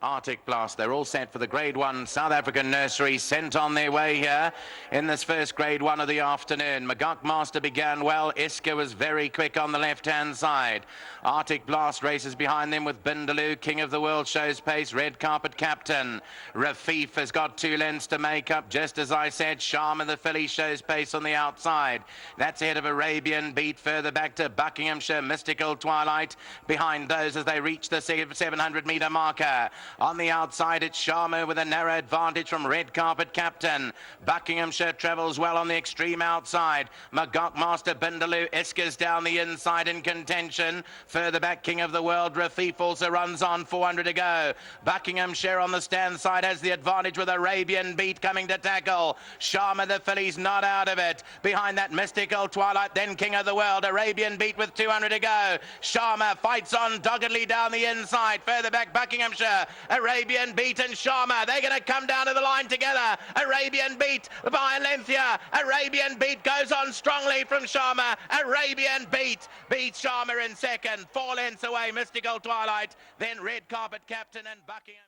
Arctic Blast, they're all set for the Grade 1 South African Nursery, sent on their way here in this first Grade 1 of the afternoon. McGock Master began well. Iska was very quick on the left-hand side. Arctic Blast races behind them with Bindaloo, King of the World shows pace, Red Carpet Captain. Rafif has got 2 lengths to make up, just as I said. Sharma the filly shows pace on the outside. That's ahead of Arabian Beat, further back to Buckinghamshire, Mystical Twilight. Behind those as they reach the 700-metre marker. On the outside, it's Sharma with a narrow advantage from Red Carpet Captain. Buckinghamshire travels well on the extreme outside. McGock Master, Bindaloo, Iska's down the inside in contention. Further back, King of the World, Rafif also runs on, 400 to go. Buckinghamshire on the stand side has the advantage with Arabian Beat coming to tackle. Sharma the filly's not out of it. Behind that, Mystical Twilight, then King of the World. Arabian Beat with 200 to go. Sharma fights on doggedly down the inside. Further back, Buckinghamshire Arabian Beat and Sharma. They're going to come down to the line together. Arabian Beat by a length here. Arabian Beat goes on strongly from Sharma. Arabian Beat beats Sharma in second. 4 lengths away, Mystical Twilight. Then Red Carpet Captain and Buckingham.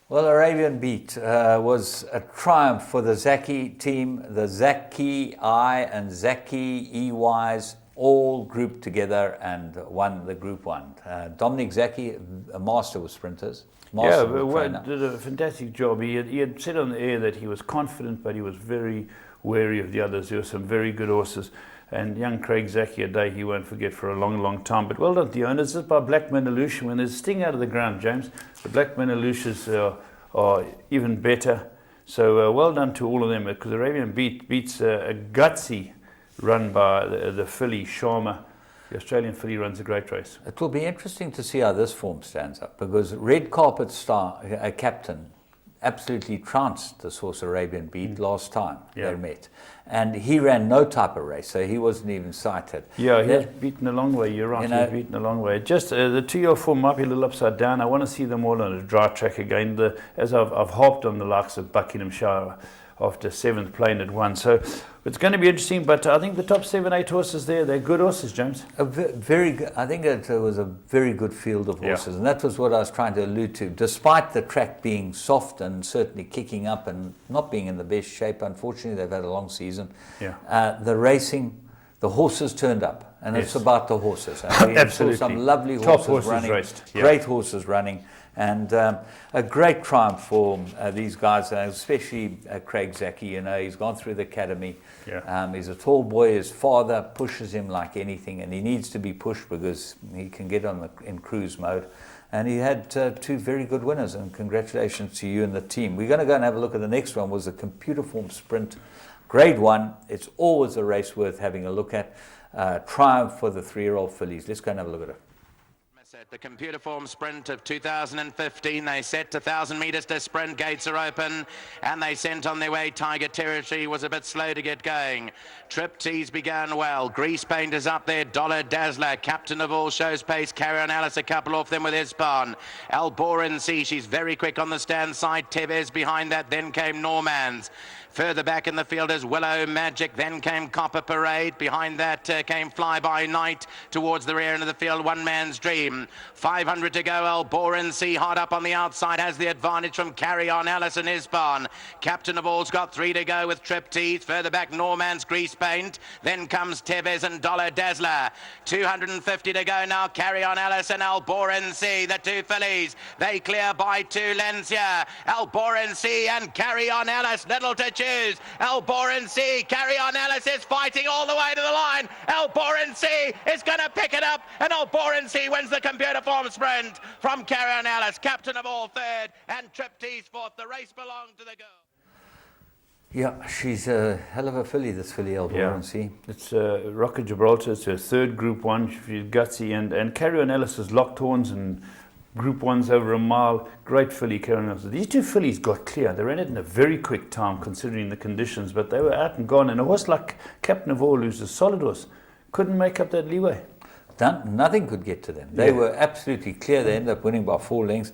Well, Arabian Beat was a triumph for the Zaki team. The Zaki I and Zaki EYs all grouped together and won the Group 1. Dominic Zaki, a master with sprinters. Did a fantastic job. He had said on the air that he was confident, but he was very wary of the others. There were some very good horses. And young Craig Zaki, a day he won't forget for a long, long time. But well done to the owners. This is by Black Manaloosh. When there's a sting out of the ground, James, the Black Manalooshes are even better. So well done to all of them, because Arabian Beat beats a gutsy run by the filly Sharma. The Australian filly runs a great race. It will be interesting to see how this form stands up, because Red Carpet Captain absolutely trounced this horse Arabian Beat last time they met. And he ran no type of race, so he wasn't even sighted. Yeah, he was beaten a long way, you're right, he was beaten a long way. Just the 2-year form might be a little upside down. I want to see them all on a dry track again. As I've harped on the likes of Buckinghamshire after 7th playing at 1. So it's going to be interesting, but I think the top 7, 8 horses there, they're good horses, James. Very good. I think it was a very good field of horses, and that was what I was trying to allude to. Despite the track being soft and certainly kicking up and not being in the best shape, unfortunately they've had a long season. The racing, the horses turned up, and it's about the horses. And we Absolutely. saw some lovely horses running, great horses running. And a great triumph for these guys, especially Craig Zaki. You know, he's gone through the academy. He's a tall boy. His father pushes him like anything, and he needs to be pushed because he can get in cruise mode. And he had 2 very good winners, and congratulations to you and the team. We're going to go and have a look at the next one. Was a computer form sprint, Grade 1. It's always a race worth having a look at. Triumph for the 3-year-old fillies. Let's go and have a look at it. The computer form sprint of 2015, they set 1,000 metres to sprint, gates are open, and they sent on their way. Tiger Territory was a bit slow to get going. Trip Tease began well. Grease Paint is up there. Dollar Dazzler, captain of all, shows pace. Carry on Alice, a couple off them with Ispan. Alboran C, she's very quick on the stand side. Tevez behind that, then came Normans. Further back in the field is Willow Magic, then came Copper Parade. Behind that came Fly By Night. Towards the rear end of the field, One Man's Dream. 500 to go, Alboran C hard up on the outside, has the advantage from Carry On Alice and Ispan. Captain of All's got 3 to go with Trip Teeth. Further back, Norman's Grease Paint. Then comes Tevez and Dollar Dazzler. 250 to go now, Carry On Alice and Alboran C. The 2 fillies, they clear by 2 lengths here. Alboran C and Carry On Alice, little to choose. Alboran C, Carry On Alice is fighting all the way to the line. Alboran C is going to pick it up, and Alboran C wins the computer form sprint from Carry On Alice, captain of all 3rd, and Trip Tease 4th. The race belonged to the girl. Yeah, she's a hell of a filly, this filly, Alboran C. It's Rock of Gibraltar. It's her 3rd Group 1. She's gutsy, and Carry On Alice has locked horns and Group 1's over a mile. Great filly, Carry On Alice. These 2 fillies got clear. They ran it in a very quick time considering the conditions, but they were out and gone. And a horse like Captain of All, who's a solid horse, couldn't make up that leeway. Nothing could get to them. They were absolutely clear. They ended up winning by 4 lengths.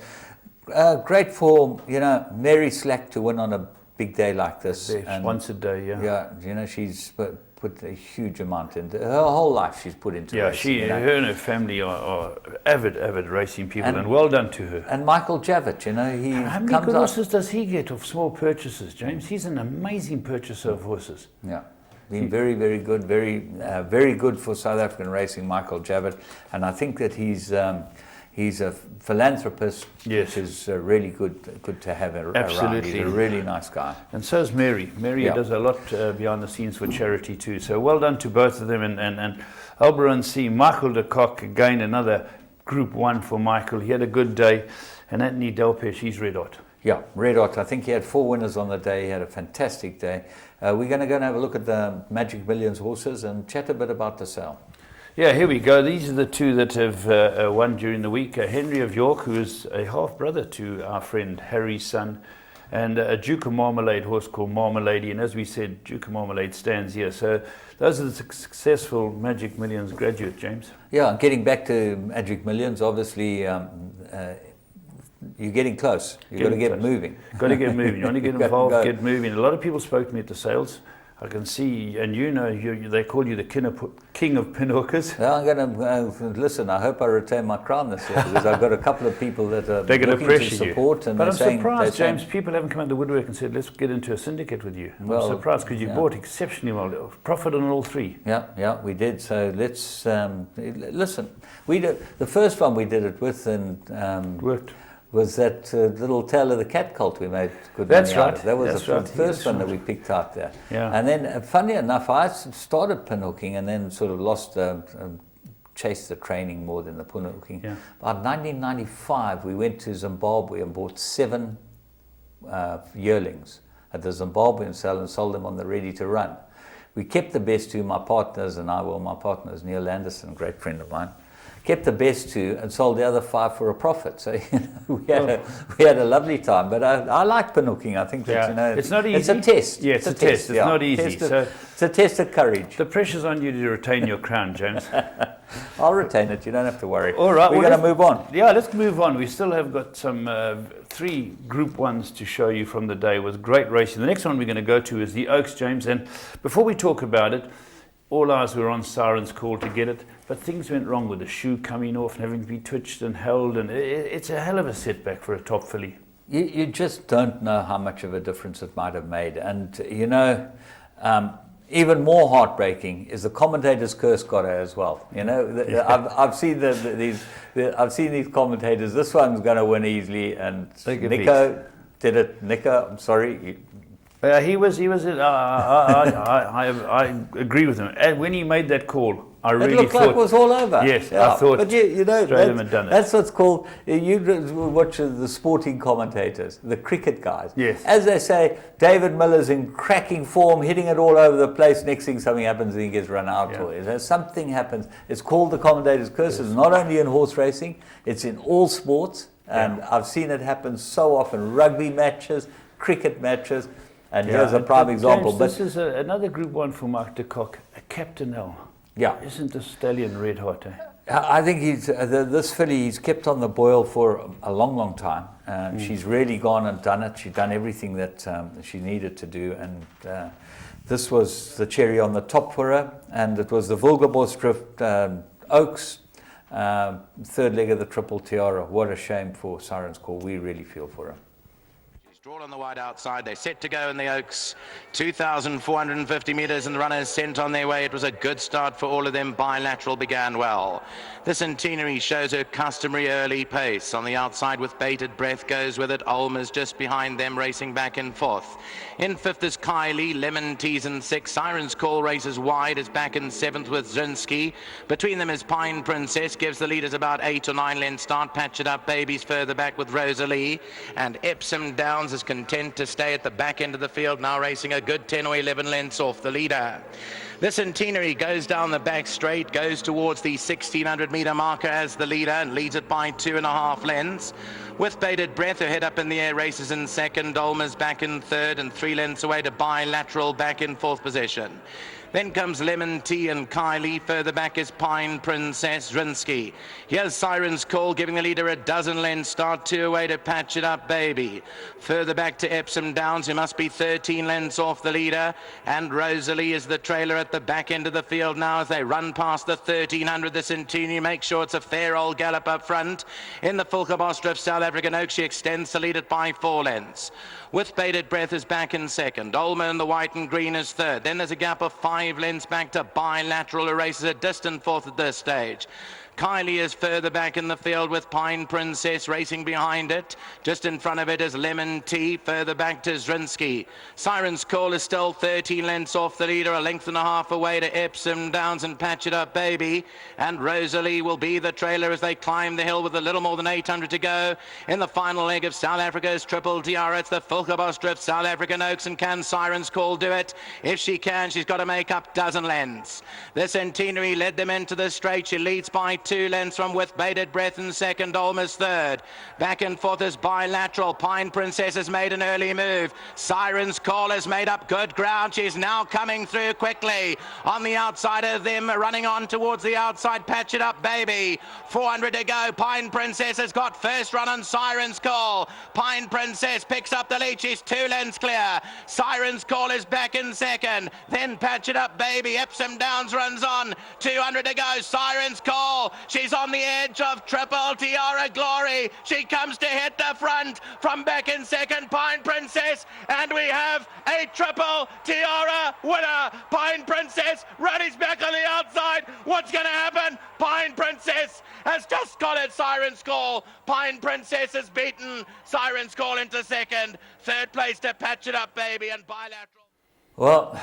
Great form, you know, Mary Slack to win on a big day like this. And once a day, Yeah, you know, she's put a huge amount into her whole life. She's put into racing. Her and her family are avid racing people, and well done to her. And Michael Javitt, you know, how many good horses does he get of small purchases, James? He's an amazing purchaser of horses. Yeah. Been very, very good, very good for South African racing, Michael Javitt, and I think that he's a philanthropist, which is really good to have around. Absolutely. He's a really nice guy. And so is Mary. Mary does a lot behind the scenes for charity too. So well done to both of them. And Alboran C, Michael de Kock, again another Group 1 for Michael. He had a good day. And Anthony Delpesh, he's red hot. Yeah, red hot. I think he had 4 winners on the day. He had a fantastic day. We're going to go and have a look at the Magic Millions horses and chat a bit about the sale. Yeah, here we go. These are the 2 that have won during the week. Henry of York, who is a half-brother to our friend Harry's son, and a Duke of Marmalade horse called Marmalade. And as we said, Duke of Marmalade stands here. So those are the successful Magic Millions graduate, James. Yeah, getting back to Magic Millions, obviously you're getting close. You've got to get moving. Got to get moving. You want to get involved, get moving. A lot of people spoke to me at the sales. I can see, and you know, they call you the king of pinhookers. Well, I'm going to listen. I hope I retain my crown this year because I've got a couple of people that are they're going to pressure support. You. And but I'm surprised, James. People haven't come out of the woodwork and said, "Let's get into a syndicate with you." I'm surprised because you bought exceptionally well, profit on all three. Yeah, we did. So let's listen. We did the first one we did it with, and worked. Was that little Tail of the Cat colt we made good That's money out right. of. That was the first one that we picked out there. Yeah. And then, funny enough, I started pinhooking and then sort of lost, chased the training more than the pinhooking. Yeah. About 1995, we went to Zimbabwe and bought 7 yearlings at the Zimbabwean sale and sold them on the ready to run. We kept the best 2, my partners and I, my partner is Neil Anderson, a great friend of mine. Kept the best 2 and sold the other 5 for a profit. So we had a lovely time. But I like pinhooking. I think that it's not easy. It's a test. Yeah, it's a test. It's not easy. It's a test of courage. The pressure's on you to retain your crown, James. I'll retain it. You don't have to worry. All right, we're going to move on. Yeah, let's move on. We still have got some 3 Group 1s to show you from the day. It was great racing. The next one we're going to go to is the Oaks, James. And before we talk about it, all eyes were on Siren's Call to get it, but things went wrong with the shoe coming off and having to be twitched and held, and it's a hell of a setback for a top filly. You just don't know how much of a difference it might have made. And, you know, even more heartbreaking is the commentator's curse got her as well. You know, I've seen I've seen these commentators. This one's going to win easily, and Nico did it. Nico, I'm sorry. He was. I agree with him. And when he made that call, I really thought... It looked like it was all over. Yes, I thought but you know, done that's what's called... You watch the sporting commentators, the cricket guys. Yes. As they say, David Miller's in cracking form, hitting it all over the place. Next thing something happens and he gets run out. Or something happens. It's called the commentator's curse. It's not only in horse racing, it's in all sports. And I've seen it happen so often. Rugby matches, cricket matches. And here's a prime example. James, this is another Group 1 for Mark de Kock, a Captain L. Yeah. Isn't the stallion red hot? I think this filly, he's kept on the boil for a long, long time. She's really gone and done it. She's done everything that she needed to do. And this was the cherry on the top for her. And it was the Vulgaborstrift Oaks, 3rd leg of the Triple Tiara. What a shame for Siren's Call. We really feel for her. Drawn on the wide outside, they're set to go in the Oaks, 2,450 metres, and the runners sent on their way. It was a good start for all of them. Bilateral began well. The Centenary shows her customary early pace. On the outside with Bated Breath goes with it. Olmer's just behind them, racing back and forth. In 5th is Kylie, Lemon Teas in 6th. Siren's Call races wide, is back in 7th with Zinski. Between them is Pine Princess, gives the leaders about 8 or 9 lengths start. Patch It Up Babies further back with Rosalie. And Epsom Downs is content to stay at the back end of the field, now racing a good 10 or 11 lengths off the leader. The Centenary goes down the back straight, goes towards the 1,600 metre marker as the leader and leads it by 2.5 lengths. With Bated Breath, her head up in the air, races in 2nd. Olmer's back in 3rd and 3 lengths away to Bilateral back in 4th position. Then comes Lemon Tea and Kylie. Further back is Pine Princess Drinsky. Here's Siren's Call, giving the leader a dozen lengths start, 2 away to Patch It Up Baby. Further back to Epsom Downs, who must be 13 lengths off the leader. And Rosalie is the trailer at the back end of the field now as they run past the 1,300. The Centenary make sure it's a fair old gallop up front. In the Vulgaborstrift South African Oak, she extends to lead it by 4 lengths. With Bated Breath is back in 2nd. Olmer in the white and green is 3rd. Then there's a gap of 5 lengths back to Bilateral, who races a distant 4th at this stage. Kylie is further back in the field with Pine Princess racing behind it. Just in front of it is Lemon Tea, further back to Zrinsky. Siren's Call is still 13 lengths off the leader, a length and a half away to Epsom Downs and Patch It Up Baby. And Rosalie will be the trailer as they climb the hill with a little more than 800 to go. In the final leg of South Africa's Triple Tiara, it's the Vulgaborstrift South African Oaks, and can Siren's Call do it? If she can, she's got to make up dozen lengths. The Centenary led them into the straight. She leads by 2 lengths from With Bated Breath in second, Olmer's third. Back and forth is Bilateral. Pine Princess has made an early move. Siren's Call has made up good ground. She's now coming through quickly. On the outside of them, running on towards the outside, Patch It Up Baby. 400 to go. Pine Princess has got first run on Siren's Call. Pine Princess picks up the lead. She's 2 lengths clear. Siren's Call is back in second. Then Patch It Up Baby. Epsom Downs runs on. 200 to go. Siren's Call. She's on the edge of Triple Tiara Glory. She comes to hit the front from back in second. Pine Princess. And we have a Triple Tiara winner. Pine Princess. Ruddy's back on the outside. What's going to happen? Pine Princess has just got it. Siren's Call. Pine Princess has beaten Siren's Call into second. Third place to Patch It Up Baby and Bilateral. Well,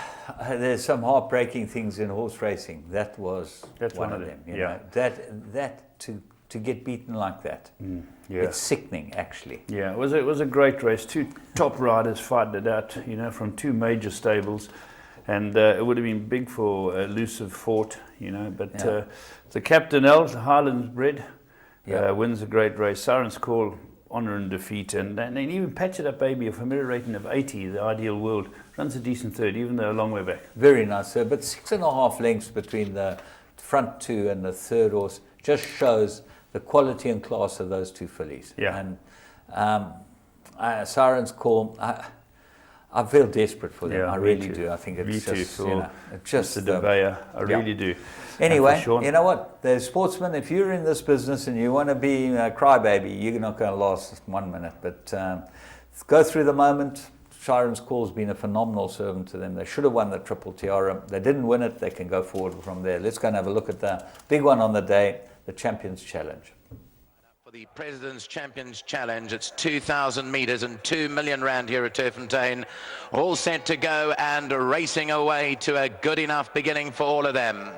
there's some heartbreaking things in horse racing. That's one of them. You know, that to get beaten like that. It's sickening, actually. Yeah, it was a great race. 2 top riders fighting it out, you know, from 2 major stables, and it would have been big for Elusive Fort, you know. But the Captain L, the Highlands bred, wins a great race. Siren's Call, honour and defeat, and even Patch It Up Baby, a familiar rating of 80, the Ideal World, runs a decent third, even though a long way back. Very nice, sir. But 6.5 lengths between the front 2 and the third horse just shows the quality and class of those 2 fillies. Yeah. And Siren's Call, I feel desperate for them. Yeah, I really do. I think it's just, you know, it's just a Deveya. I really do. Anyway, you know what? The sportsman, if you're in this business and you want to be a crybaby, you're not going to last 1 minute. But go through the moment. Siren's Call's been a phenomenal servant to them. They should have won the Triple Tiara. They didn't win it. They can go forward from there. Let's go and have a look at the big one on the day, the Champions Challenge. For the President's Champions Challenge, it's 2,000 metres and 2 million rand here at Turffontein. All set to go and racing away to a good enough beginning for all of them.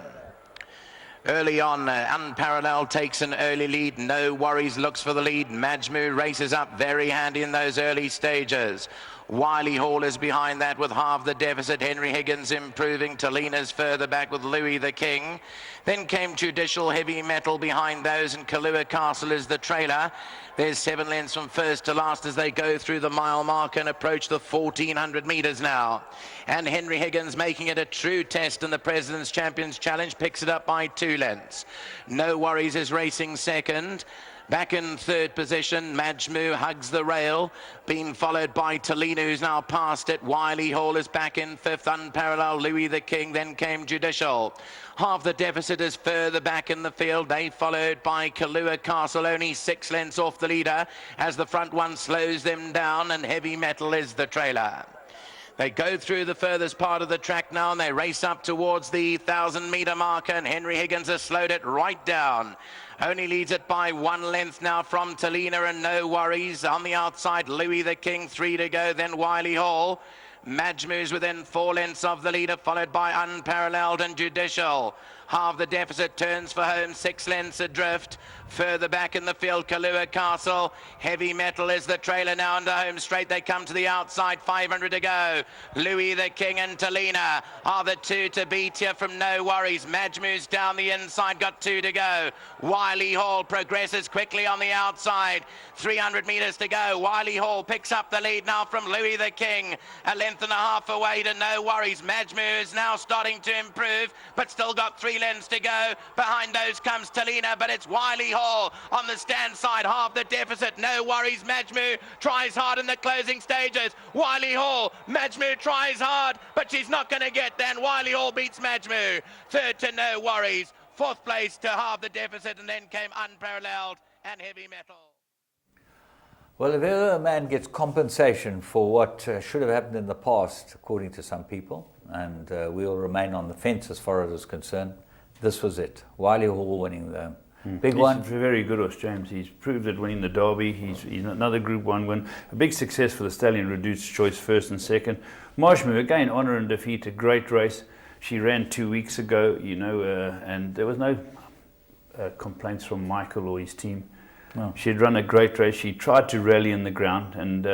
Early on, Unparalleled takes an early lead. No Worries looks for the lead. Majmu races up very handy in those early stages. Wiley Hall is behind that with half the deficit. Henry Higgins improving. Talina's further back with Louis the King. Then came Judicial Heavy Metal behind those, and Kalua Castle is the trailer. There's 7 lengths from first to last as they go through the mile mark and approach the 1,400 metres now. And Henry Higgins making it a true test in the President's Champions Challenge, picks it up by 2 lengths. No Worries is racing second. Back in third position, Majmu hugs the rail, being followed by Talina, who's now past it. Wiley Hall is back in fifth, Unparalleled, Louis the King, then came Judicial. Half the deficit is further back in the field. They followed by Kalua Castle, only 6 lengths off the leader, as the front one slows them down, and Heavy Metal is the trailer. They go through the furthest part of the track now, and they race up towards the 1,000-metre marker, and Henry Higgins has slowed it right down. Only leads it by 1 length now from Talina, and No Worries. On the outside, Louis the King, 3 to go, then Wiley Hall. Majmu's within 4 lengths of the leader, followed by Unparalleled and Judicial. Half the deficit turns for home, 6 lengths adrift. Further back in the field, Kalua Castle. Heavy Metal is the trailer now into home straight. They come to the outside, 500 to go. Louis the King and Talina are the 2 to beat here from No Worries. Majmu's down the inside, got 2 to go. Wiley Hall progresses quickly on the outside. 300 metres to go. Wiley Hall picks up the lead now from Louis the King. 1.5 lengths away to No Worries. Majmu is now starting to improve, but still got 3 lengths to go. Behind those comes Talina, but it's Wiley Hall on the stand side, half the deficit. No Worries. Majmu tries hard in the closing stages. Wiley Hall, Majmu tries hard, but she's not going to get there. And Wiley Hall beats Majmu. Third to No Worries. Fourth place to half the deficit, and then came Unparalleled and Heavy Metal. Well, if ever a man gets compensation for what should have happened in the past, according to some people, and we'll remain on the fence as far as is concerned, this was it. Wiley Hall winning the big one. He's very good, us, James. He's proved it winning the Derby. He's another Group 1 win. A big success for the Stallion, Reduced Choice first and second. Majmu, again, honour and defeat, a great race. She ran 2 weeks ago, you know, and there was no complaints from Michael or his team. No. She'd run a great race. She tried to rally in the ground, and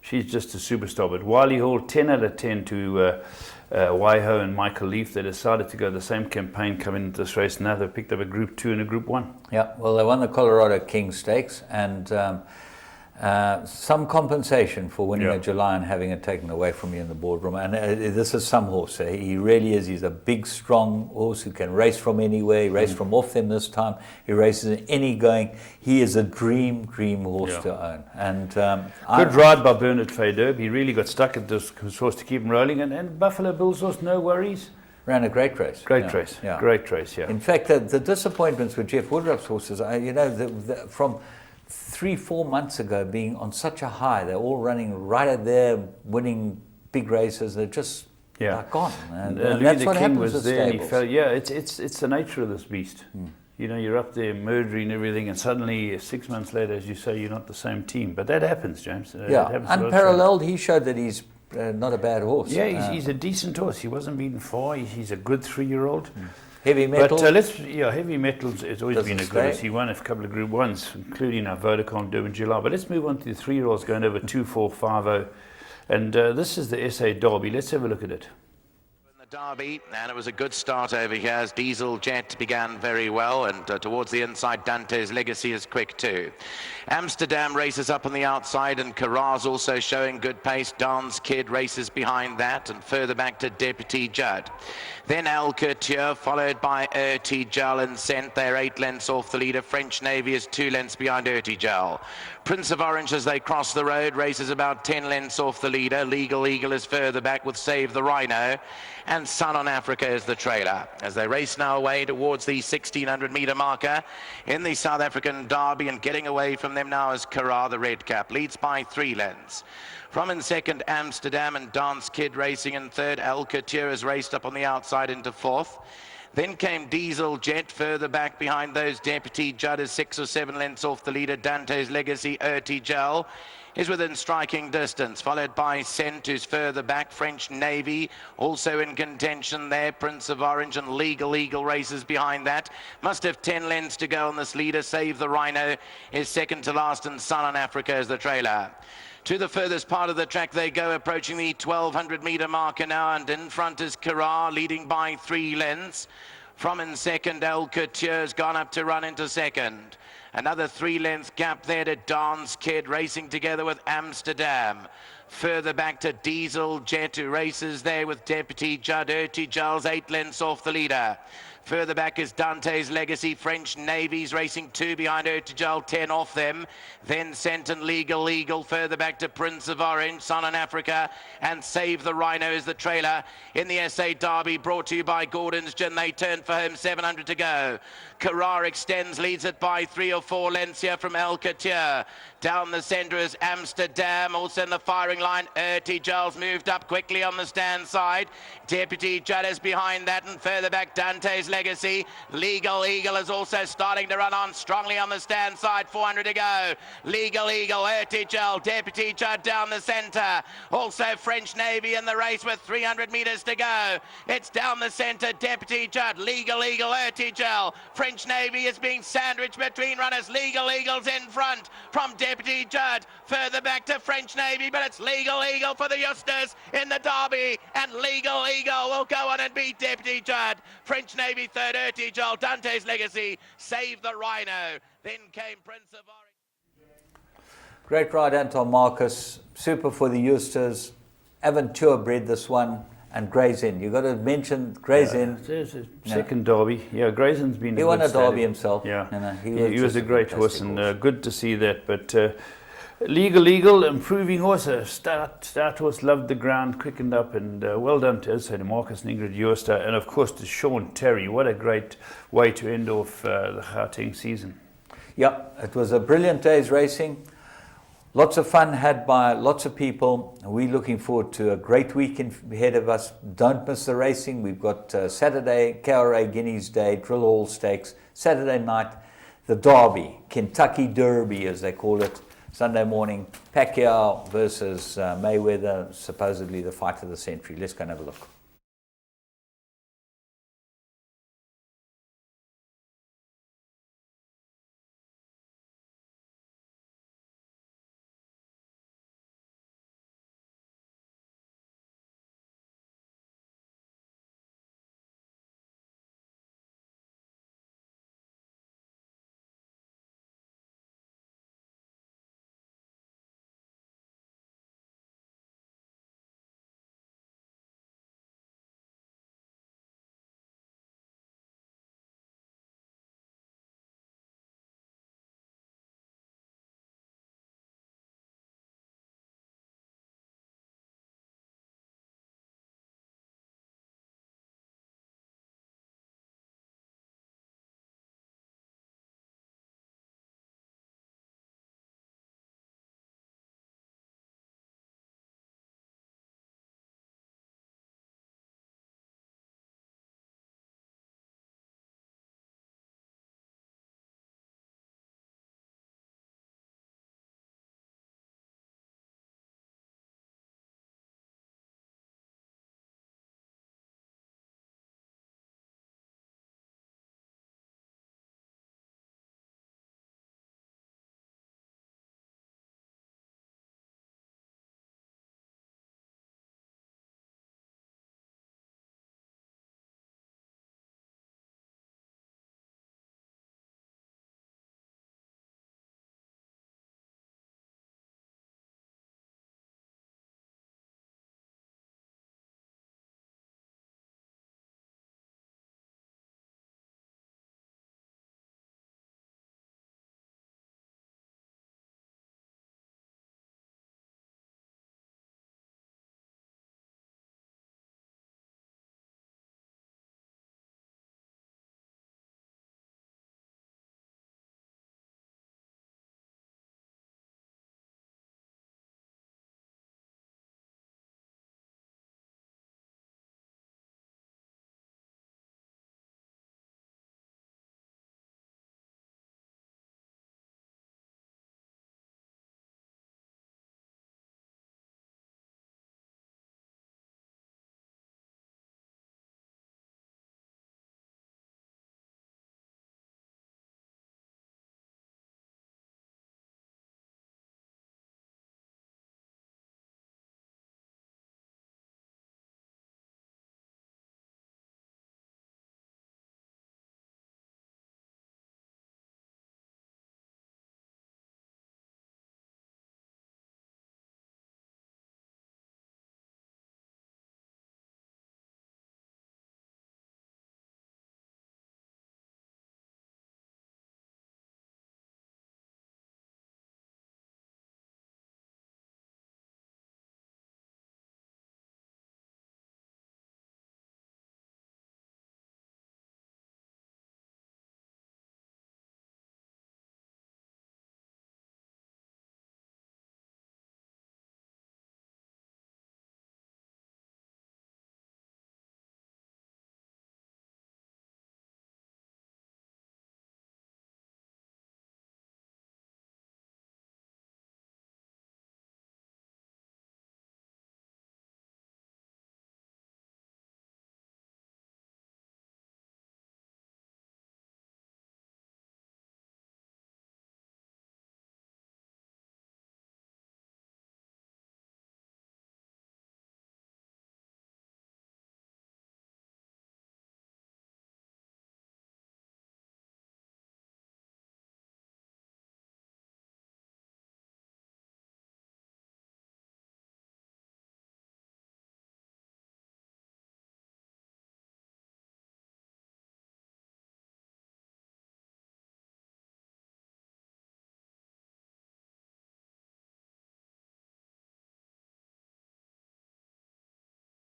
she's just a superstar. But Wiley Hall, 10 out of 10 to Waiho and Michael Leaf. They decided to go the same campaign coming into this race. Now they've picked up a Group 2 and a Group 1. Yeah, well, they won the Colorado King Stakes, and some compensation for winning a July and having it taken away from you in the boardroom. And this is some horse. He really is. He's a big, strong horse who can race from anywhere. He raced from off them this time. He races in any going. He is a dream horse to own. And good ride by Bernard Faderb. He really got stuck at this horse to keep him rolling. And Buffalo Bill's horse, no worries. Ran a great race. Great race. In fact, the disappointments with Jeff Woodruff's horses, from 3-4 months ago, being on such a high, they're all running right at there, winning big races. They're just gone. And that's what happens with stables. It's the nature of this beast. You know, you're up there murdering everything, and suddenly 6 months later, as you say, you're not the same team. But that happens, James. Unparalleled. He showed that he's not a bad horse. Yeah, he's a decent horse. He wasn't beaten far. He's a good 3-year-old. Heavy metal. But heavy metals has always been a good. He won a couple of Group 1s, including our Vodacom Durban July. But let's move on to the 3-year-olds going over 2-4-5-0. And this is the SA Derby. Let's have a look at it. Derby, and it was a good start over here as Diesel Jet began very well, and towards the inside Dante's Legacy is quick too. Amsterdam races up on the outside, and Carrar's also showing good pace. Dance Kid races behind that, and further back to Deputy Judd. Then El Couture, followed by Ertijal and Scent. They're 8 lengths off the leader. French Navy is 2 lengths behind Ertijal. Prince of Orange, as they cross the road, races about 10 lengths off the leader. Legal Eagle is further back with Save the Rhino. And Sun on Africa is the trailer. As they race now away towards the 1600-meter marker in the South African Derby, and getting away from them now is Carrar, the red cap. Leads by 3 lengths. From in second, Amsterdam, and Dance Kid racing in third. El Couture has raced up on the outside into fourth. Then came Diesel Jet further back behind those. Deputy Judd is 6 or 7 lengths off the leader. Dante's Legacy, Ertijal is within striking distance, followed by Scent, who's further back. French Navy also in contention there. Prince of Orange and Legal Eagle races behind that. Must have 10 lengths to go on this leader. Save the Rhino is second to last, and Sun on Africa is the trailer. To the furthest part of the track they go, approaching the 1200-meter marker now, and in front is Carrar, leading by 3 lengths. From in second, El Couture's gone up to run into second. Another 3-length gap there to Dance Kid, racing together with Amsterdam. Further back to Diesel Jet, who races there with Deputy Judd. Ertijal's 8 lengths off the leader. Further back is Dante's Legacy. French Navy's racing 2 behind Ertijal, 10 off them. Then Scent and Legal Eagle. Further back to Prince of Orange, Sun on Africa, and Save the Rhino is the trailer in the SA Derby, brought to you by Gordon's Gin. They turn for home, 700 to go. Carrar extends, leads it by 3 or 4 lengths here from El Couture. Down the centre is Amsterdam, also in the firing line. Ertijal's moved up quickly on the stand side. Deputy Judd is behind that, and further back Dante's Legacy. Legal Eagle is also starting to run on strongly on the stand side, 400 to go. Legal Eagle, Ertijal, Deputy Judd down the centre. Also French Navy in the race with 300 metres to go. It's down the centre, Deputy Judd, Legal Eagle, Ertijal. French Navy is being sandwiched between runners. Legal Eagle's in front from Deputy Judd. Further back to French Navy, but it's Legal Eagle for the Eusters in the Derby, and Legal Eagle will go on and beat Deputy Judd. French Navy third, Ertijal, Dante's Legacy, Save the Rhino. Then came Prince of Orange. Great ride, Anton Marcus. Super for the Eusters. Aventura bred this one. And Gray's Inn. You've got to mention Gray's Inn. There's a second Derby. Yeah, Gray's Inn's been. He won a Derby himself. Yeah, he was a great horse, and good to see that. But Legal Eagle, improving horse, a start horse, loved the ground, quickened up, and well done to, as I said, Marcus and Ingrid Eoster, and of course to Sean Terry. What a great way to end off the Gauteng season. Yeah, it was a brilliant day's racing. Lots of fun had by lots of people. We're looking forward to a great week ahead of us. Don't miss the racing. We've got Saturday, KRA Guineas Day, Drill Hall Stakes. Saturday night, the Derby, Kentucky Derby as they call it. Sunday morning, Pacquiao versus Mayweather, supposedly the fight of the century. Let's go and have a look.